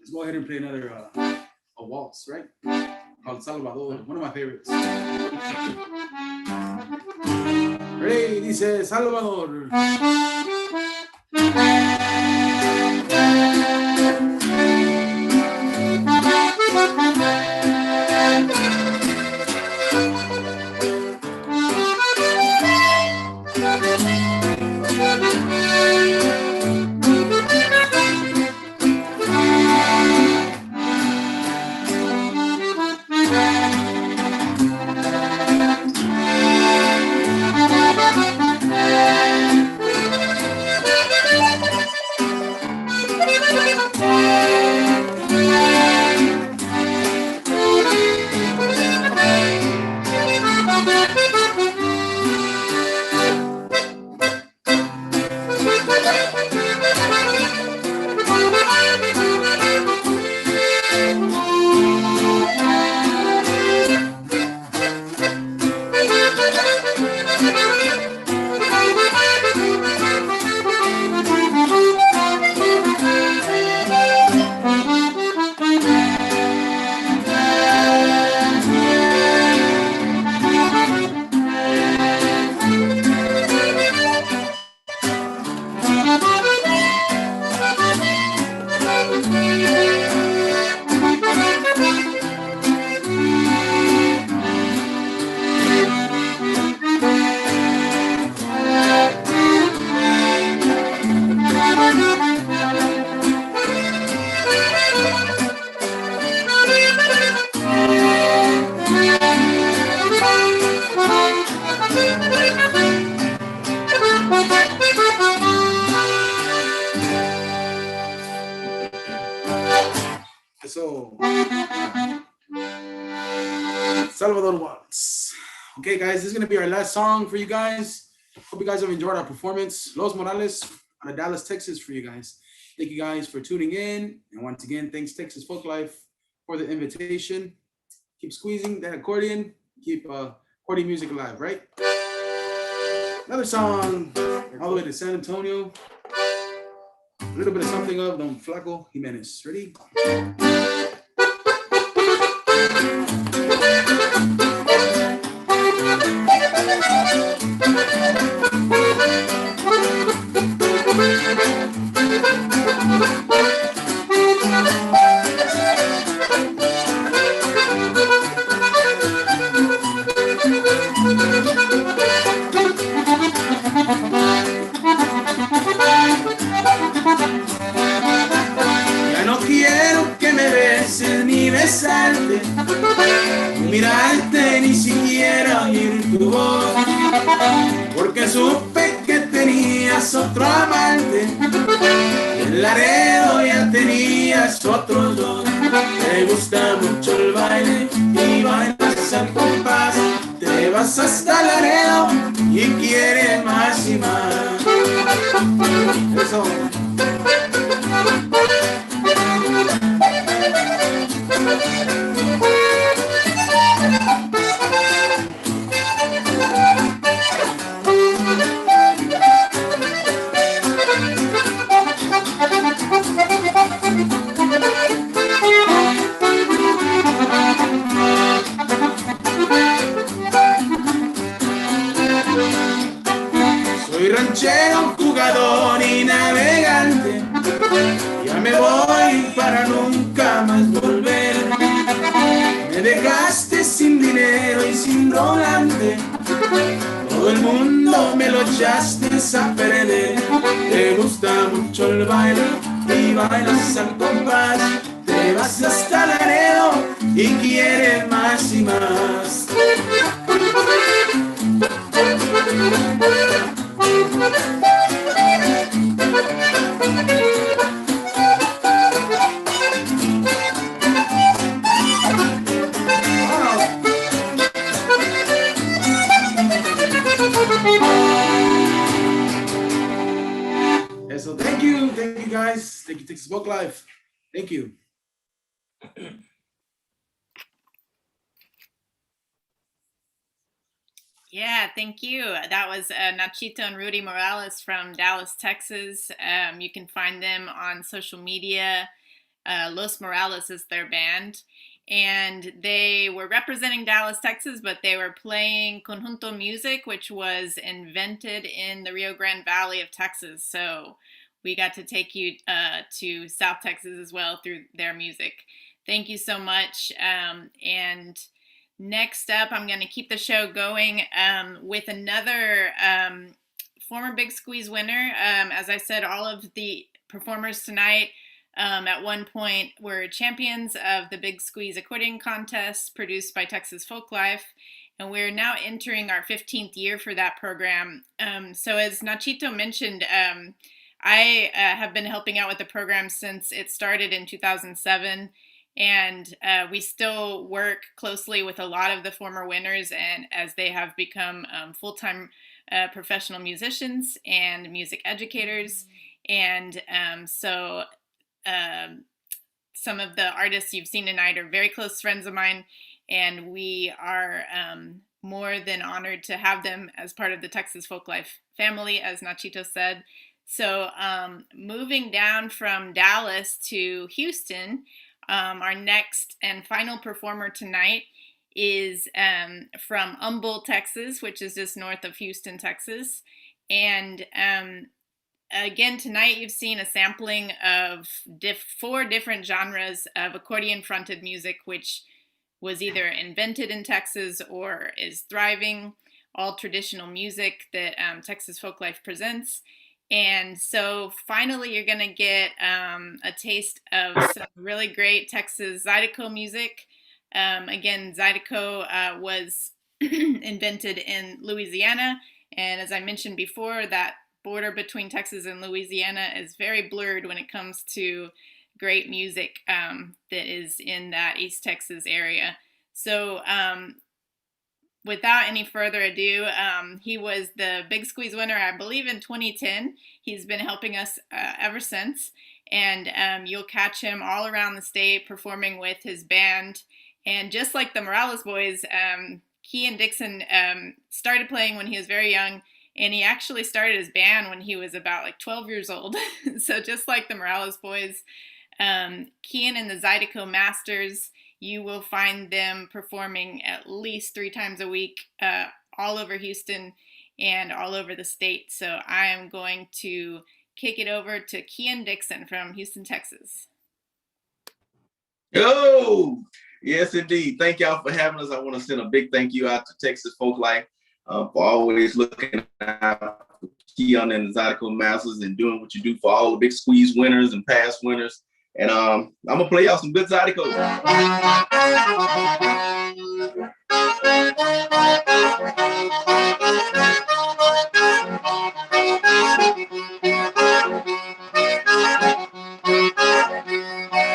Let's go ahead and play another a waltz, right? Called Salvador, one of my favorites. Ready, dice Salvador. So, Salvador Waltz. Okay, guys, this is going to be our last song for you guys. Hope you guys have enjoyed our performance. Los Morales out of Dallas, Texas for you guys. Thank you guys for tuning in. And once again, thanks Texas Folklife for the invitation. Keep squeezing that accordion. Keep accordion music alive, right? Another song all the way to San Antonio. A little bit of something of Don Flaco Jimenez. Ready? Ya no quiero que me beses ni besarte, ni mirarte ni siquiera oír tu voz, porque supe que tenías otro amante, y en Laredo ya tenías otros dos. Te gusta mucho el baile y bailas al compás, te vas hasta Laredo y quieres más y más. Eso. Soy ranchero, jugador y navegante, ya me voy para nunca más volver. Me dejaste sin dinero y sin volante, todo el mundo me lo echaste a perder. Te gusta mucho el baile y bailas al compás, te vas hasta Laredo y quieres más y más. And so thank you guys. Thank you, Texas Folklife. Thank you. Yeah, thank you. That was Nachito and Rudy Morales from Dallas, Texas. You can find them on social media. Los Morales is their band. And they were representing Dallas, Texas, but they were playing Conjunto music, which was invented in the Rio Grande Valley of Texas. So we got to take you to South Texas as well through their music. Thank you so much. And next up, I'm going to keep the show going with another former Big Squeeze winner. As I said, all of the performers tonight at one point were champions of the Big Squeeze accordion contest produced by Texas Folklife. And we're now entering our 15th year for that program. So as Nachito mentioned, I have been helping out with the program since it started in 2007. And we still work closely with a lot of the former winners, and as they have become full-time professional musicians and music educators. And so some of the artists you've seen tonight are very close friends of mine, and we are more than honored to have them as part of the Texas Folklife family, as Nachito said. So moving down from Dallas to Houston, our next and final performer tonight is from Humboldt, Texas, which is just north of Houston, Texas. And again, tonight you've seen a sampling of 4 different genres of accordion-fronted music, which was either invented in Texas or is thriving, all traditional music that Texas Folklife presents. And so finally, you're going to get a taste of some really great Texas Zydeco music. Again, Zydeco was invented in Louisiana. And as I mentioned before, that border between Texas and Louisiana is very blurred when it comes to great music that is in that East Texas area. So without any further ado, he was the Big Squeeze winner, I believe, in 2010. He's been helping us ever since. And you'll catch him all around the state performing with his band. And just like the Morales boys, Keyun Dickson started playing when he was very young And he actually started his band when he was about like 12 years old. So just like the Morales boys, Keyun and the Zydeco Masters, you will find them performing at least 3 times a week all over Houston and all over the state. So I am going to kick it over to Keyun Dickson from Houston, Texas. Yo, yes, indeed. Thank y'all for having us. I want to send a big thank you out to Texas Folklife for always looking out for Keyun and the Zydeco Masters and doing what you do for all the big squeeze winners and past winners. And I'm gonna play y'all some good Zydeco.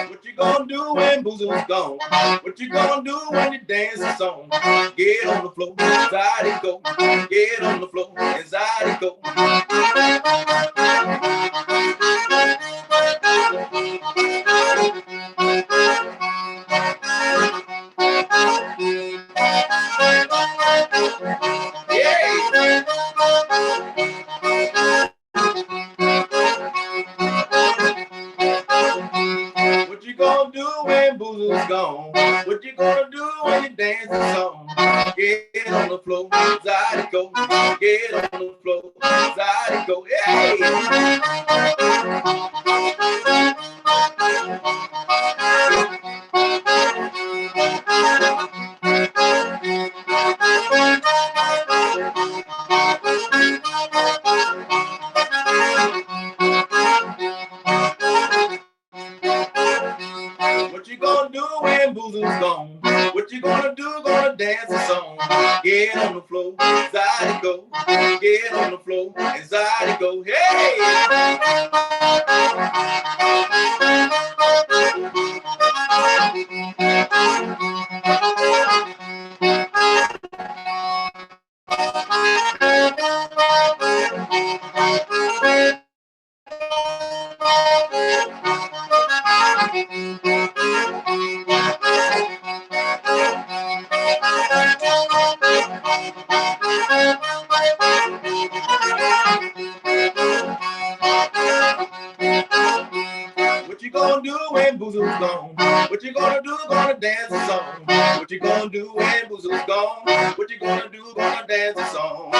What you gonna do when Boozle's gone? What you gonna do when you dance the song? Get on the floor, Zydeco. Get on the floor, and Zydeco. What you gonna do when Boozle's gone? What you gonna do when you dance the song? Get on the floor, Zydeco. Get on the floor, Zydeco. Hey! What you gonna do when Boozle's gone? What you gonna do? Gonna dance a song. Get on the floor, Zydeco. Get on the floor, and Zydeco. Hey! What you gonna do when Boozle's gone? What you gonna do? Gonna dance a song. What you gonna do when Boozle's gone? What you gonna do? Gonna dance a song.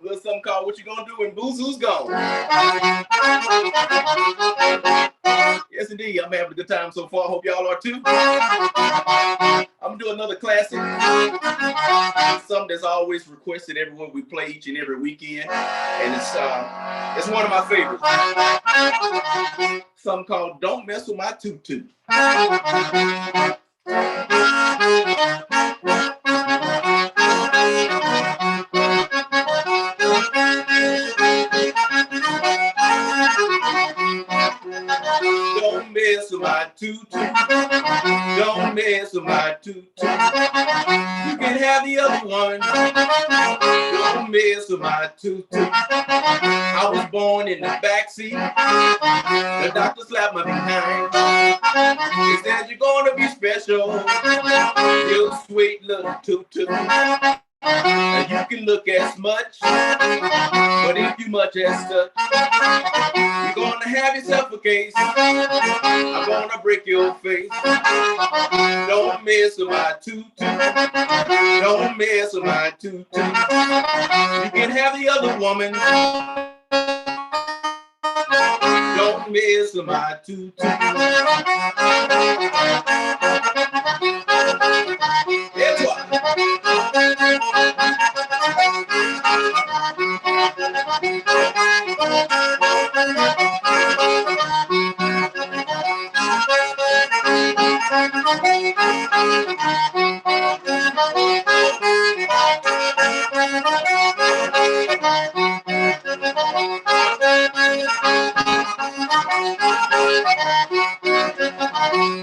Little something called What You Gonna Do When Boozle's Gone. Yes, indeed. I'm having a good time so far. Hope y'all are too. I'm gonna do another classic. Something that's always requested everywhere we play each and every weekend. And it's one of my favorites. Something called Don't Mess With My Tutu. Don't mess with my tutu. Don't mess with my tutu. You can have the other one. Don't mess with my tutu. I was born in the backseat. The doctor slapped my behind. He said you're gonna be special. You sweet little tutu. And you can look as much, but if you much as such, you're gonna have yourself a case. I'm gonna break your face. Don't mess with my tutu. Don't mess with my tutu. You can have the other woman. Don't mess with my tutu. Here's what.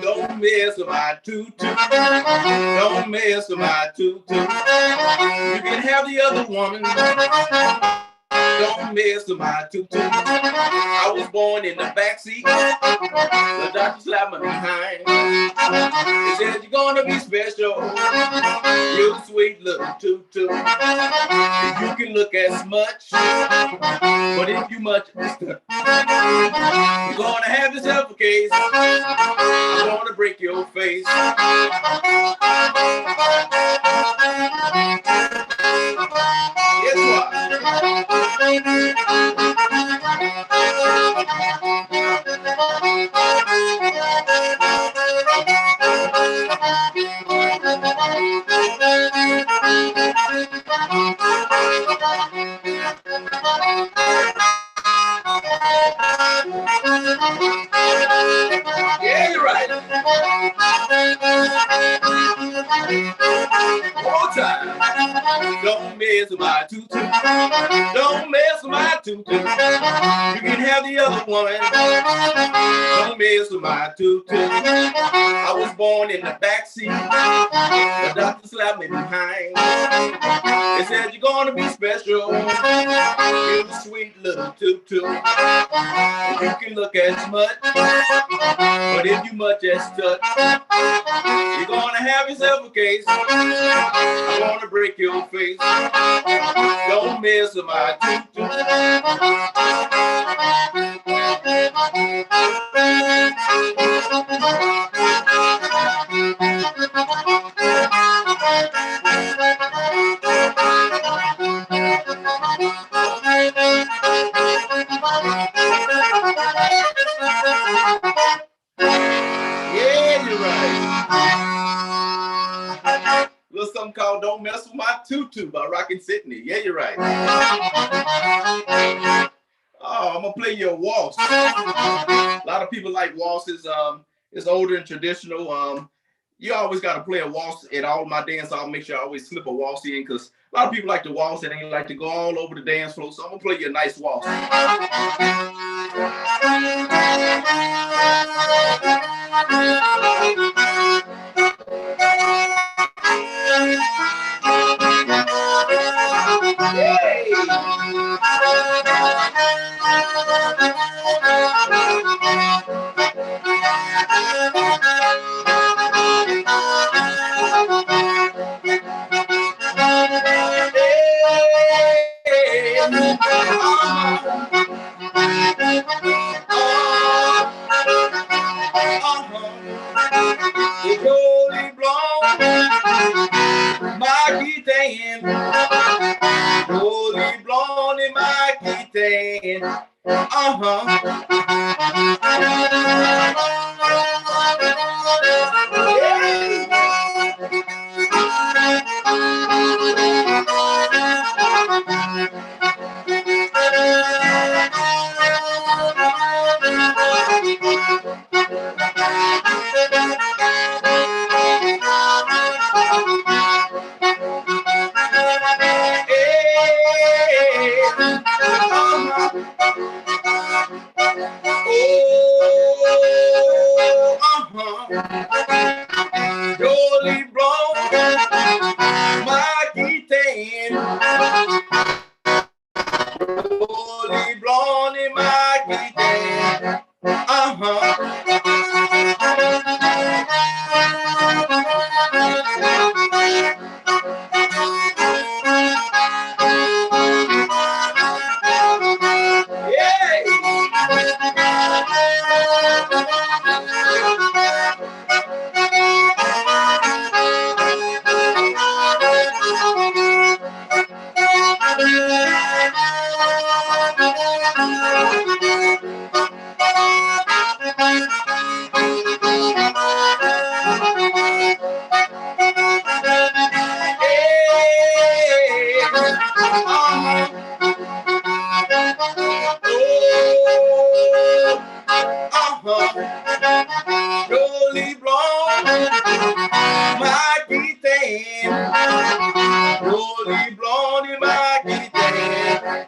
Don't mess with with my tutu. Don't mess with my tutu. You can have the other woman. Don't mess with my tutu. I was born in the backseat. The doctor slapped me behind. He said, you're gonna be special. You sweet little tutu. You can look as much, but if you much, you're gonna have yourself a case. I'm gonna break your face. Guess what? Yeah, you're right. One more time. Don't mess with my tutu. Don't mess with my tutu. You can have the other woman. Don't mess with my tutu. I was born in the backseat. The doctor slapped me behind. They said you're gonna be special. You sweet little tutu. You can look as much, but if you much as touch, you're gonna have yourself a case. I'm gonna break your face. Don't mess with my tutu. Yeah, you're right. Little something called Don't Mess With My Tutu by Rockin' Sydney. Yeah, you're right. Oh, I'm gonna play you a waltz. A lot of people like waltzes. It's older and traditional. You always gotta play a waltz at all my dance. I'll make sure I always slip a waltz in because a lot of people like to waltz and they like to go all over the dance floor. So I'm gonna play you a nice waltz. Jolly blonde, my guitar, Jolly blonde in my guitar. Jolly blonde, my guitar. Jolly blonde in my guitar. Jolly blonde, my guitar. Jolly blonde in my guitar.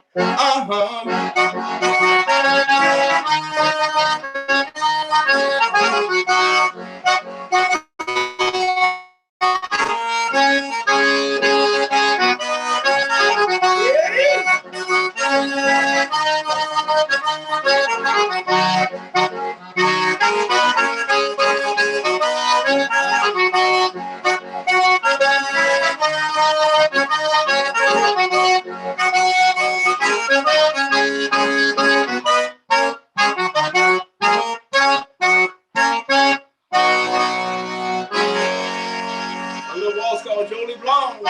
little waltz called Jolie Blanc.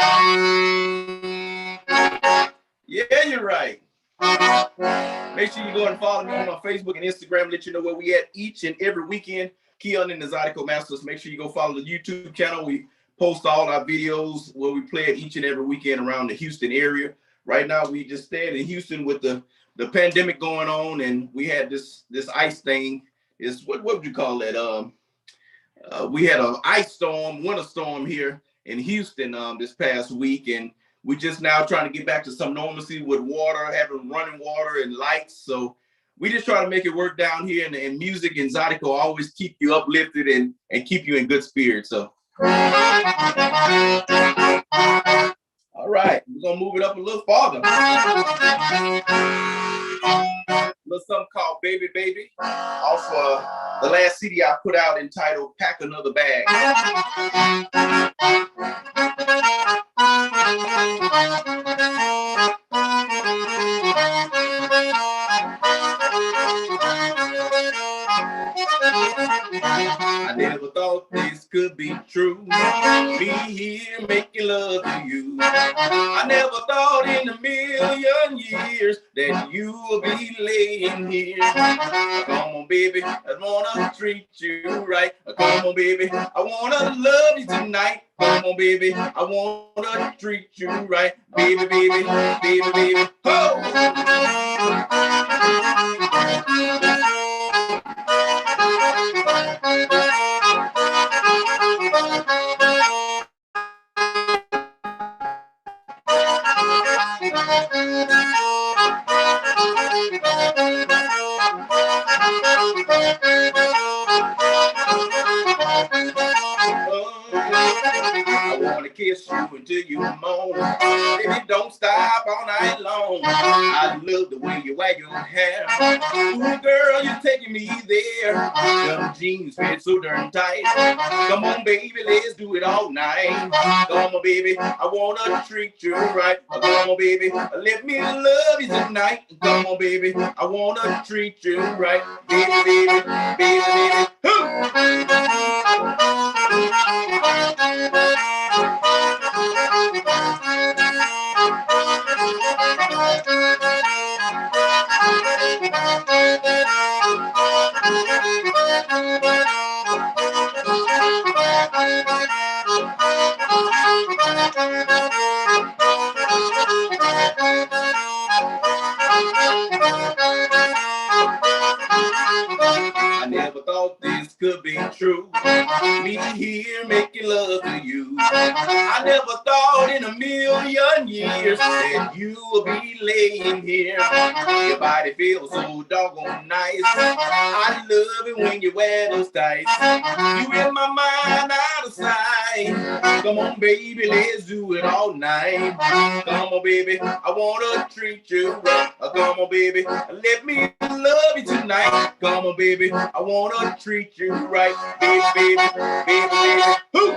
Yeah, you're right. Make sure you go and follow me on Facebook and Instagram. Let you know where we at each and every weekend. Keyun and the Zydeco Masters. Make sure you go follow the YouTube channel. We post all our videos where we play it each and every weekend around the Houston area. Right now, we just stayed in Houston with the pandemic going on, and we had this ice thing. Is what would you call it? We had an ice storm, winter storm here in Houston this past week, and we just now trying to get back to some normalcy with water, having running water and lights. So we just try to make it work down here, and music and Zydeco always keep you uplifted and keep you in good spirits. So, all right, we're gonna move it up a little farther. A little something called Baby Baby off the last CD I put out entitled Pack Another Bag. I never thought this could be true. Me here making love to you. I never thought in a million years that you would be laying here. Come on, baby, I wanna treat you right. Come on, baby, I wanna love you tonight. Come on, baby, I wanna treat you right. Baby, baby, baby, baby, oh! I wanna kiss you until you moan. Baby, don't stop all night long. I love the way you wag your hair. Ooh, girl, you're taking me there. Them jeans fit so darn tight. Come on, baby, let's do it all night. Come on, baby, I wanna treat you right. Come on, baby, let me love you tonight. Come on, baby, I wanna treat you right. Baby, baby, baby, baby. I never thought this could be true. Me here making love to you. I never thought in a million years that you would be laying here. Your body feels so doggone nice. I love it when you wear those tights. You in my mind, out of sight. Come on, baby, let's do it all night. Come on, baby, I wanna treat you right. Come on, baby, let me love you tonight. Come on, baby, I wanna treat you right. Baby, baby, baby, baby. Ooh.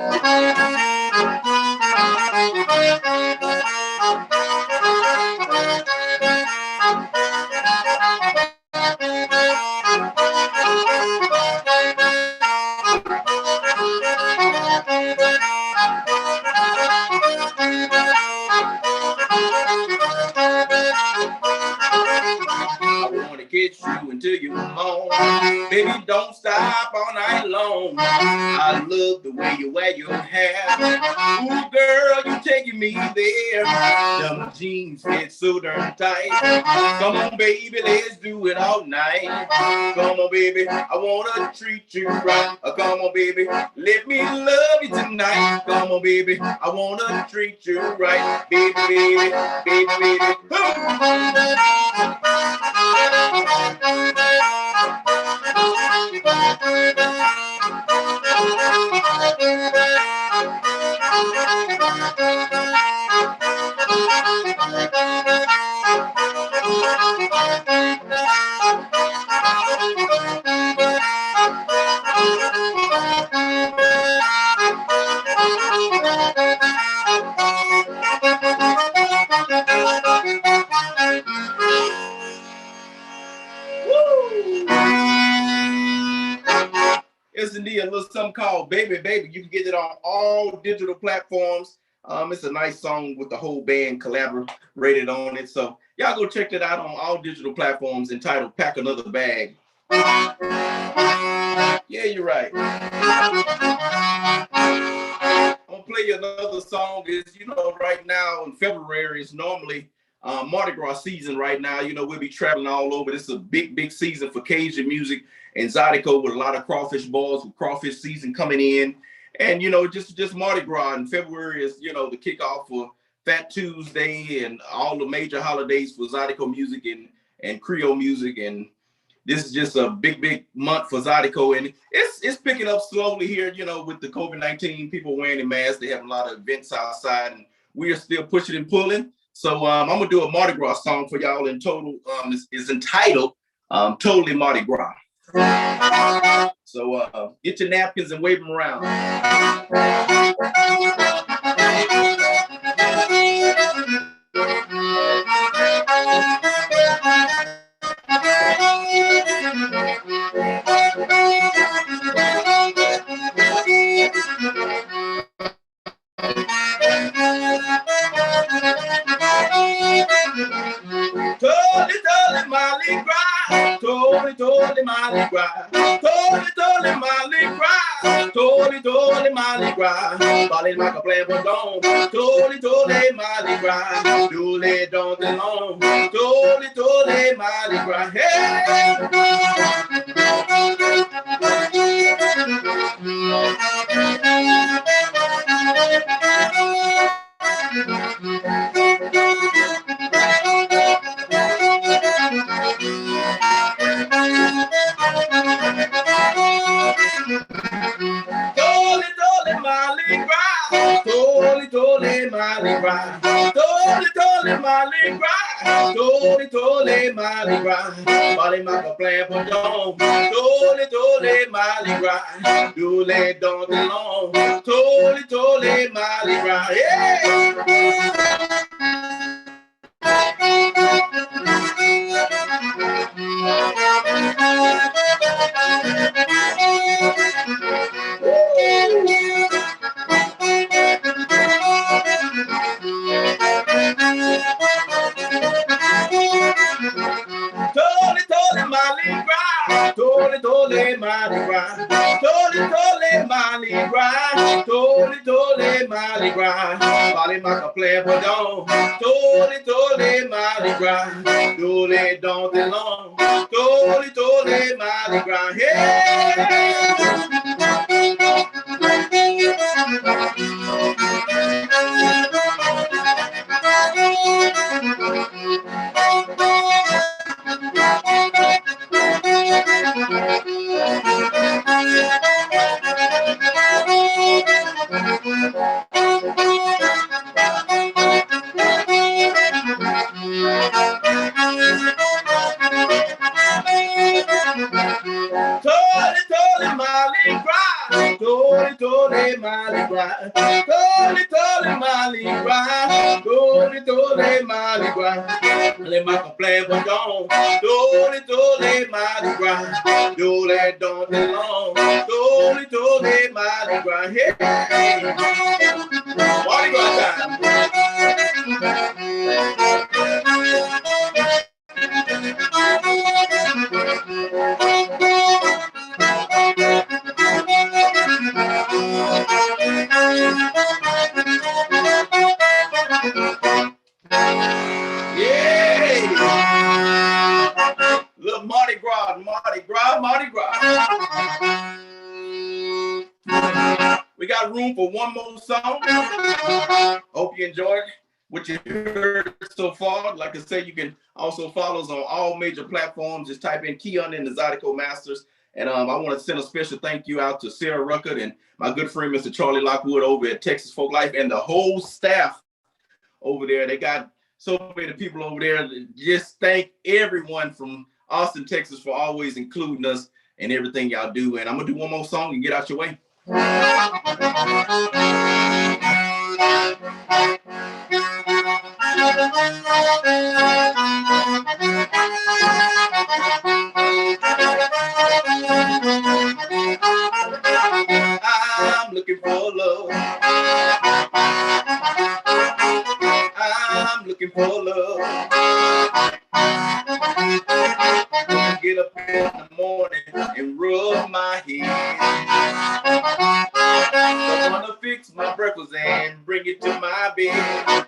I wanna get you until you moan. Baby, don't stop all night long. I love the way you wear your hair. Ooh, girl, you taking me there. Them jeans fit so darn tight. Come on, baby, let's do it all night. Come on, baby, I wanna treat you right. Come on, baby, let me love you tonight. Come on, baby, I wanna treat you right. Baby, baby, baby, baby. S&D, a little something called Baby Baby. You can get it on all digital platforms. It's a nice song with the whole band collaborated on it. So y'all go check that out on all digital platforms entitled Pack Another Bag. Yeah, you're right. I'm gonna play you another song. Is right now in February is normally Mardi Gras season right now. We'll be traveling all over. This is a big season for Cajun music and Zydeco with a lot of crawfish balls with crawfish season coming in. And just Mardi Gras in February is the kickoff for Fat Tuesday and all the major holidays for Zydeco music and Creole music. And this is just a big month for Zydeco, and it's picking up slowly here. With the COVID-19, people wearing the masks, they have a lot of events outside, and we are still pushing and pulling. So I'm gonna do a Mardi Gras song for y'all in total. It's entitled "Totally Mardi Gras." So get your napkins and wave them around. Totally Mardi Gras, totally Mardi Gras, totally Mardi Gras, totally Mardi Gras. Body like a plan for dawn, totally Mardi Gras. Dooley don't belong, totally Mardi Gras. Hey. Totally Mardi Gras, totally Mardi Gras, totally Mardi Gras, totally Mardi Gras. Body like a plan for dawn, totally Mardi Gras. Dooley don't belong, totally Mardi Gras. Yeah. Totally Mardi Gras, totally Mardi Gras, totally Mardi Gras, totally Mardi Gras. Body like a plan for dawn, totally Mardi Gras. Dooley don't belong, totally Mardi Gras. Hey. Totally Mardi Gras, totally Mardi Gras, totally Mardi Gras, totally Mardi Gras. Let my plan for dawn, totally Mardi Gras. Dooley don't belong, totally Mardi Gras. Hey, Mardi Gras time. Little Mardi Gras, Mardi Gras, Mardi Gras. We got room for one more song. Hope you enjoyed what you heard so far. Like I said, you can also follow us on all major platforms. Just type in Keyun in the Zydeco Masters. And I want to send a special thank you out to Sarah Rucker and my good friend, Mr. Charlie Lockwood over at Texas Folklife and the whole staff over there. They got so many people over there. Just thank everyone from Austin, Texas for always including us in everything y'all do. And I'm going to do one more song and get out your way. Get up in the morning and rub my head. I wanna fix my breakfast and bring it to my bed.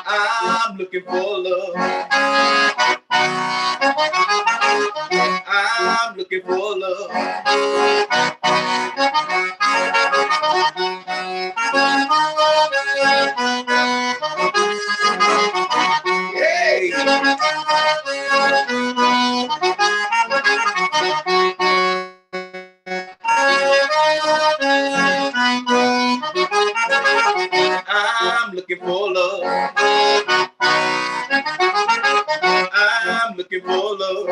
I'm looking for love. I'm looking for love. Hey. I'm looking for love. I'm looking for love.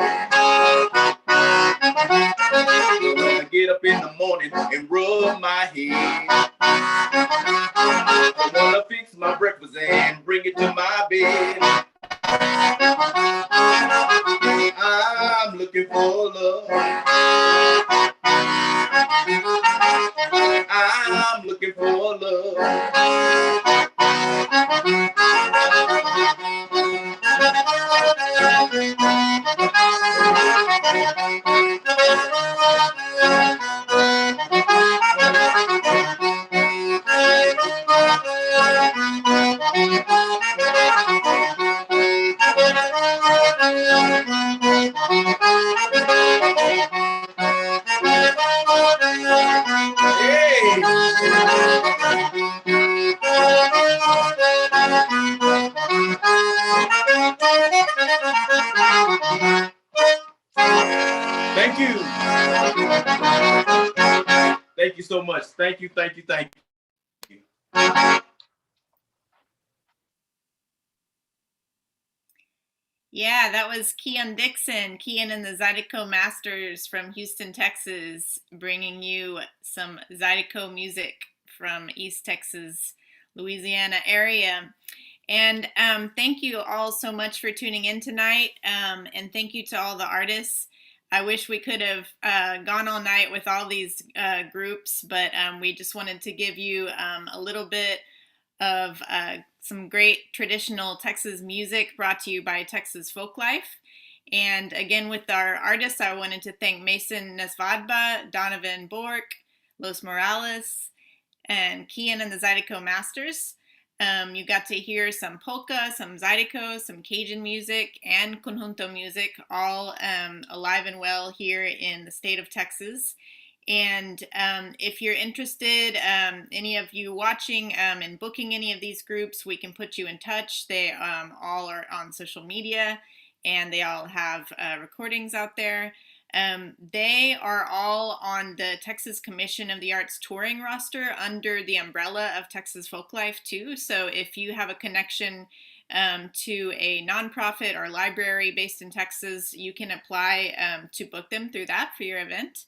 I get up in the morning and rub my head. I wanna fix my breakfast and bring it to my bed. I'm looking for love. I'm looking for love. Thank you. Thank you so much. Thank you, thank you, thank you. Yeah, that was Keyun Dickson, Keyun and the Zydeco Masters from Houston, Texas, bringing you some Zydeco music from East Texas, Louisiana area. And thank you all so much for tuning in tonight. And thank you to all the artists. I wish we could have gone all night with all these groups, but we just wanted to give you a little bit of some great traditional Texas music brought to you by Texas Folklife. And again, with our artists, I wanted to thank Mason Nesvadba, Donovan, Bourque, Los Morales, and Keyun and the Zydeco Masters. You got to hear some polka, some Zydeco, some Cajun music, and Conjunto music, all alive and well here in the state of Texas. And if you're interested, any of you watching and booking any of these groups, we can put you in touch. They all are on social media, and they all have recordings out there. They are all on the Texas Commission of the Arts touring roster under the umbrella of Texas Folklife too. So if you have a connection to a nonprofit or library based in Texas, you can apply to book them through that for your event.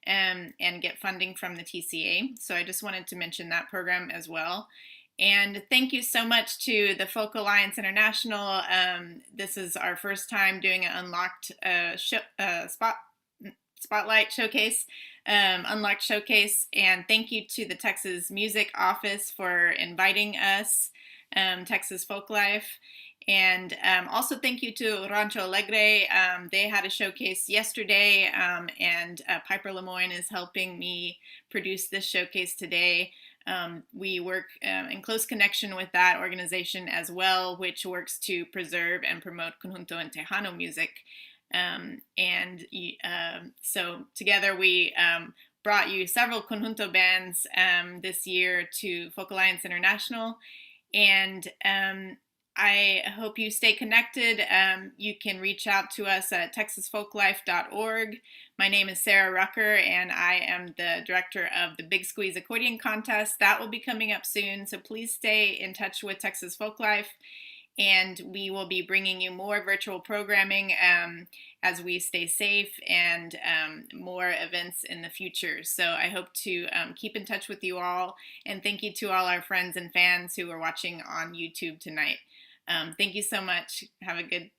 And get funding from the TCA. So I just wanted to mention that program as well. And thank you so much to the Folk Alliance International. This is our first time doing an Unlocked Spotlight Showcase, Unlocked Showcase. And thank you to the Texas Music Office for inviting us, Texas Folklife. And also thank you to Rancho Alegre. They had a showcase yesterday, and Piper Lemoyne is helping me produce this showcase today. We work in close connection with that organization as well, which works to preserve and promote Conjunto and Tejano music. So together we brought you several Conjunto bands this year to Folk Alliance International. And I hope you stay connected. You can reach out to us at texasfolklife.org. My name is Sarah Rucker, and I am the director of the Big Squeeze Accordion Contest. That will be coming up soon, so please stay in touch with Texas Folklife, and we will be bringing you more virtual programming as we stay safe, and more events in the future. So I hope to keep in touch with you all, and thank you to all our friends and fans who are watching on YouTube tonight. Thank you so much. Have a good